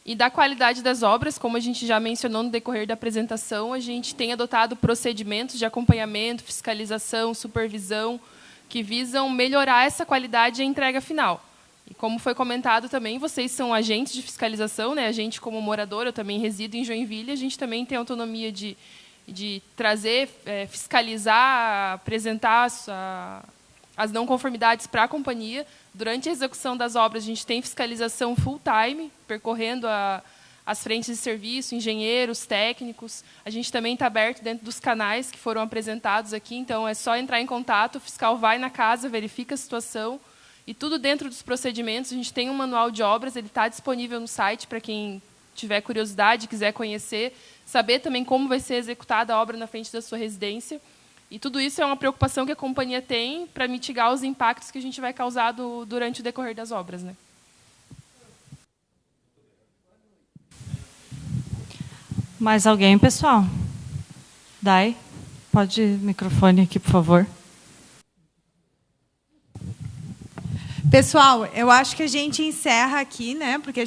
E da qualidade das obras, como a gente já mencionou no decorrer da apresentação, a gente tem adotado procedimentos de acompanhamento, fiscalização, supervisão, que visam melhorar essa qualidade e a entrega final. E como foi comentado também, vocês são agentes de fiscalização, né? A gente, como morador, eu também resido em Joinville, a gente também tem autonomia de trazer, fiscalizar, apresentar as não conformidades para a companhia. Durante a execução das obras, a gente tem fiscalização full-time, percorrendo as frentes de serviço, engenheiros, técnicos. A gente também está aberto dentro dos canais que foram apresentados aqui, então é só entrar em contato, o fiscal vai na casa, verifica a situação, e tudo dentro dos procedimentos. A gente tem um manual de obras, ele está disponível no site para quem tiver curiosidade, quiser conhecer, saber também como vai ser executada a obra na frente da sua residência. E tudo isso é uma preocupação que a companhia tem para mitigar os impactos que a gente vai causar durante o decorrer das obras, né? Mais alguém, pessoal? Dai, pode microfone aqui, por favor. Pessoal, eu acho que a gente encerra aqui, né? Porque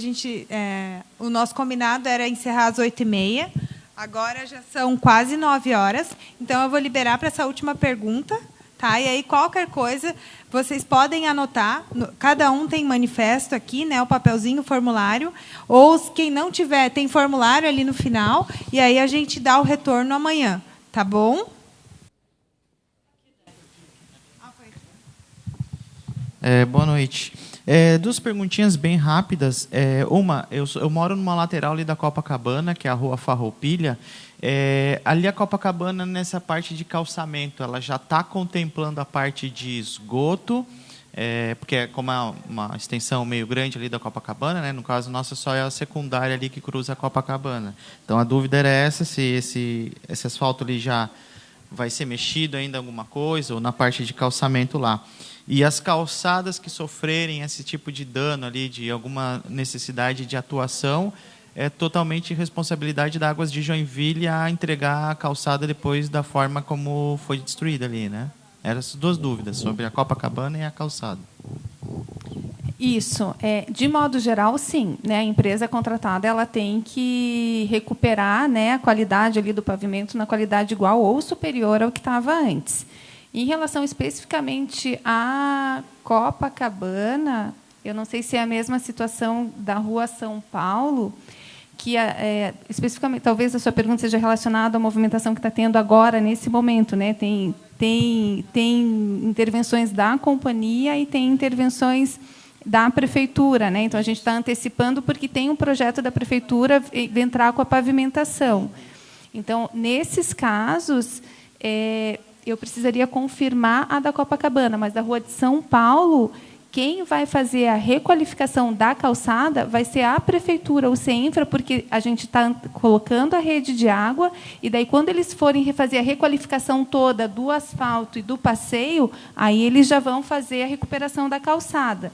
o nosso combinado era encerrar às 8h30. Agora já são quase 9h. Então eu vou liberar para essa última pergunta, tá? E aí qualquer coisa vocês podem anotar. Cada um tem manifesto aqui, né? O papelzinho, o formulário. Ou quem não tiver, tem formulário ali no final. E aí a gente dá o retorno amanhã, tá bom? Boa noite. Duas perguntinhas bem rápidas. Eu moro numa lateral ali da Copacabana, que é a Rua Farroupilha. Ali a Copacabana, nessa parte de calçamento, ela já está contemplando a parte de esgoto, porque como é uma extensão meio grande ali da Copacabana, né, no caso nossa só é a secundária ali que cruza a Copacabana. Então a dúvida era essa, se esse asfalto ali já vai ser mexido ainda alguma coisa, ou na parte de calçamento lá. E as calçadas que sofrerem esse tipo de dano ali, de alguma necessidade de atuação, é totalmente responsabilidade da Águas de Joinville a entregar a calçada depois da forma como foi destruída ali, né? Eram essas duas dúvidas, sobre a Copacabana e a calçada. Isso. De modo geral, sim, né? A empresa contratada ela tem que recuperar, né, a qualidade ali do pavimento na qualidade igual ou superior ao que estava antes. Em relação especificamente à Copacabana, eu não sei se é a mesma situação da Rua São Paulo, que especificamente, talvez a sua pergunta seja relacionada à movimentação que está tendo agora, nesse momento, né? Tem intervenções da companhia e tem intervenções da prefeitura, né? Então a gente está antecipando porque tem um projeto da prefeitura entrar com a pavimentação. Então, nesses casos, eu precisaria confirmar a da Copacabana, mas da Rua de São Paulo, quem vai fazer a requalificação da calçada vai ser a prefeitura, o CENFRA, porque a gente está colocando a rede de água, e daí, quando eles forem fazer a requalificação toda do asfalto e do passeio, aí eles já vão fazer a recuperação da calçada.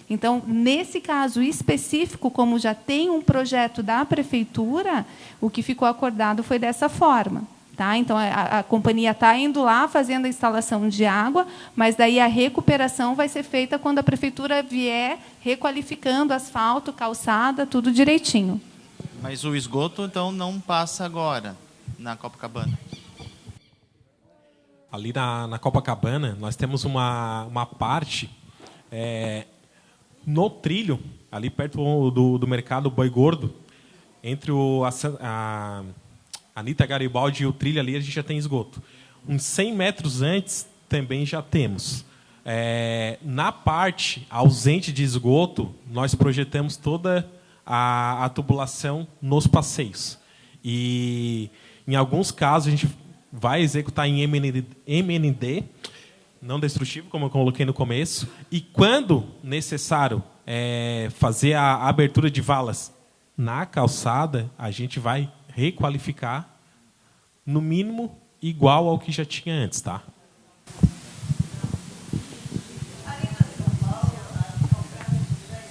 Então, nesse caso específico, como já tem um projeto da prefeitura, o que ficou acordado foi dessa forma. Tá? Então, a companhia está indo lá fazendo a instalação de água, mas daí a recuperação vai ser feita quando a prefeitura vier requalificando asfalto, calçada, tudo direitinho. Mas o esgoto, então, não passa agora na Copacabana? Ali na Copacabana, nós temos uma parte no trilho, ali perto do mercado Boi Gordo, entre a Anita Garibaldi e o trilho ali, a gente já tem esgoto. Uns 100 metros antes, também já temos. Na parte ausente de esgoto, nós projetamos toda a tubulação nos passeios. E, em alguns casos, a gente vai executar em MND, não destrutivo, como eu coloquei no começo. E, quando necessário fazer a abertura de valas na calçada, a gente vai requalificar, no mínimo, igual ao que já tinha antes, tá?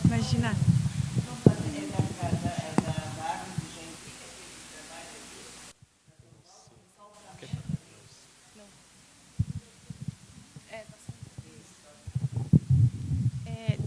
Imagina.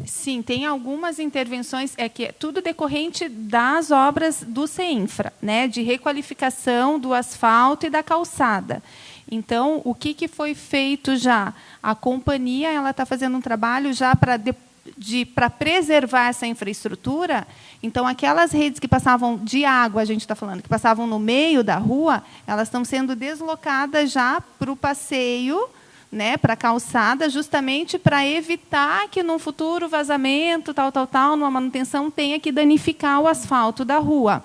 Sim, tem algumas intervenções, que é tudo decorrente das obras do CENFRA, né, de requalificação do asfalto e da calçada. Então, o que foi feito já? A companhia está fazendo um trabalho já para preservar essa infraestrutura. Então, aquelas redes que passavam de água, a gente está falando, que passavam no meio da rua, elas estão sendo deslocadas já para o passeio, né, para a calçada, justamente para evitar que, num futuro vazamento, numa manutenção, tenha que danificar o asfalto da rua.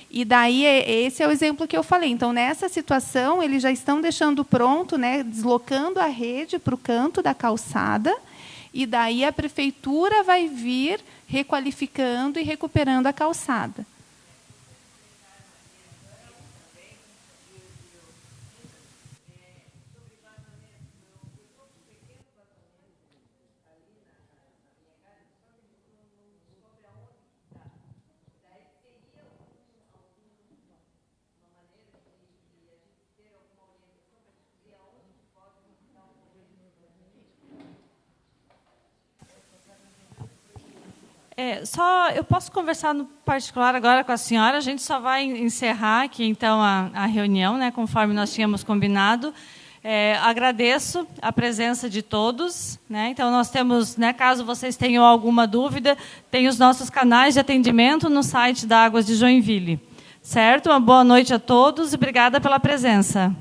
E daí, esse é o exemplo que eu falei. Então, nessa situação, eles já estão deixando pronto, né, deslocando a rede para o canto da calçada, e daí a prefeitura vai vir requalificando e recuperando a calçada. Só eu posso conversar no particular agora com a senhora. A gente só vai encerrar aqui, então, a reunião, né, conforme nós tínhamos combinado. Agradeço a presença de todos, né? Então, nós temos, né, caso vocês tenham alguma dúvida, tem os nossos canais de atendimento no site da Águas de Joinville. Certo? Uma boa noite a todos e obrigada pela presença.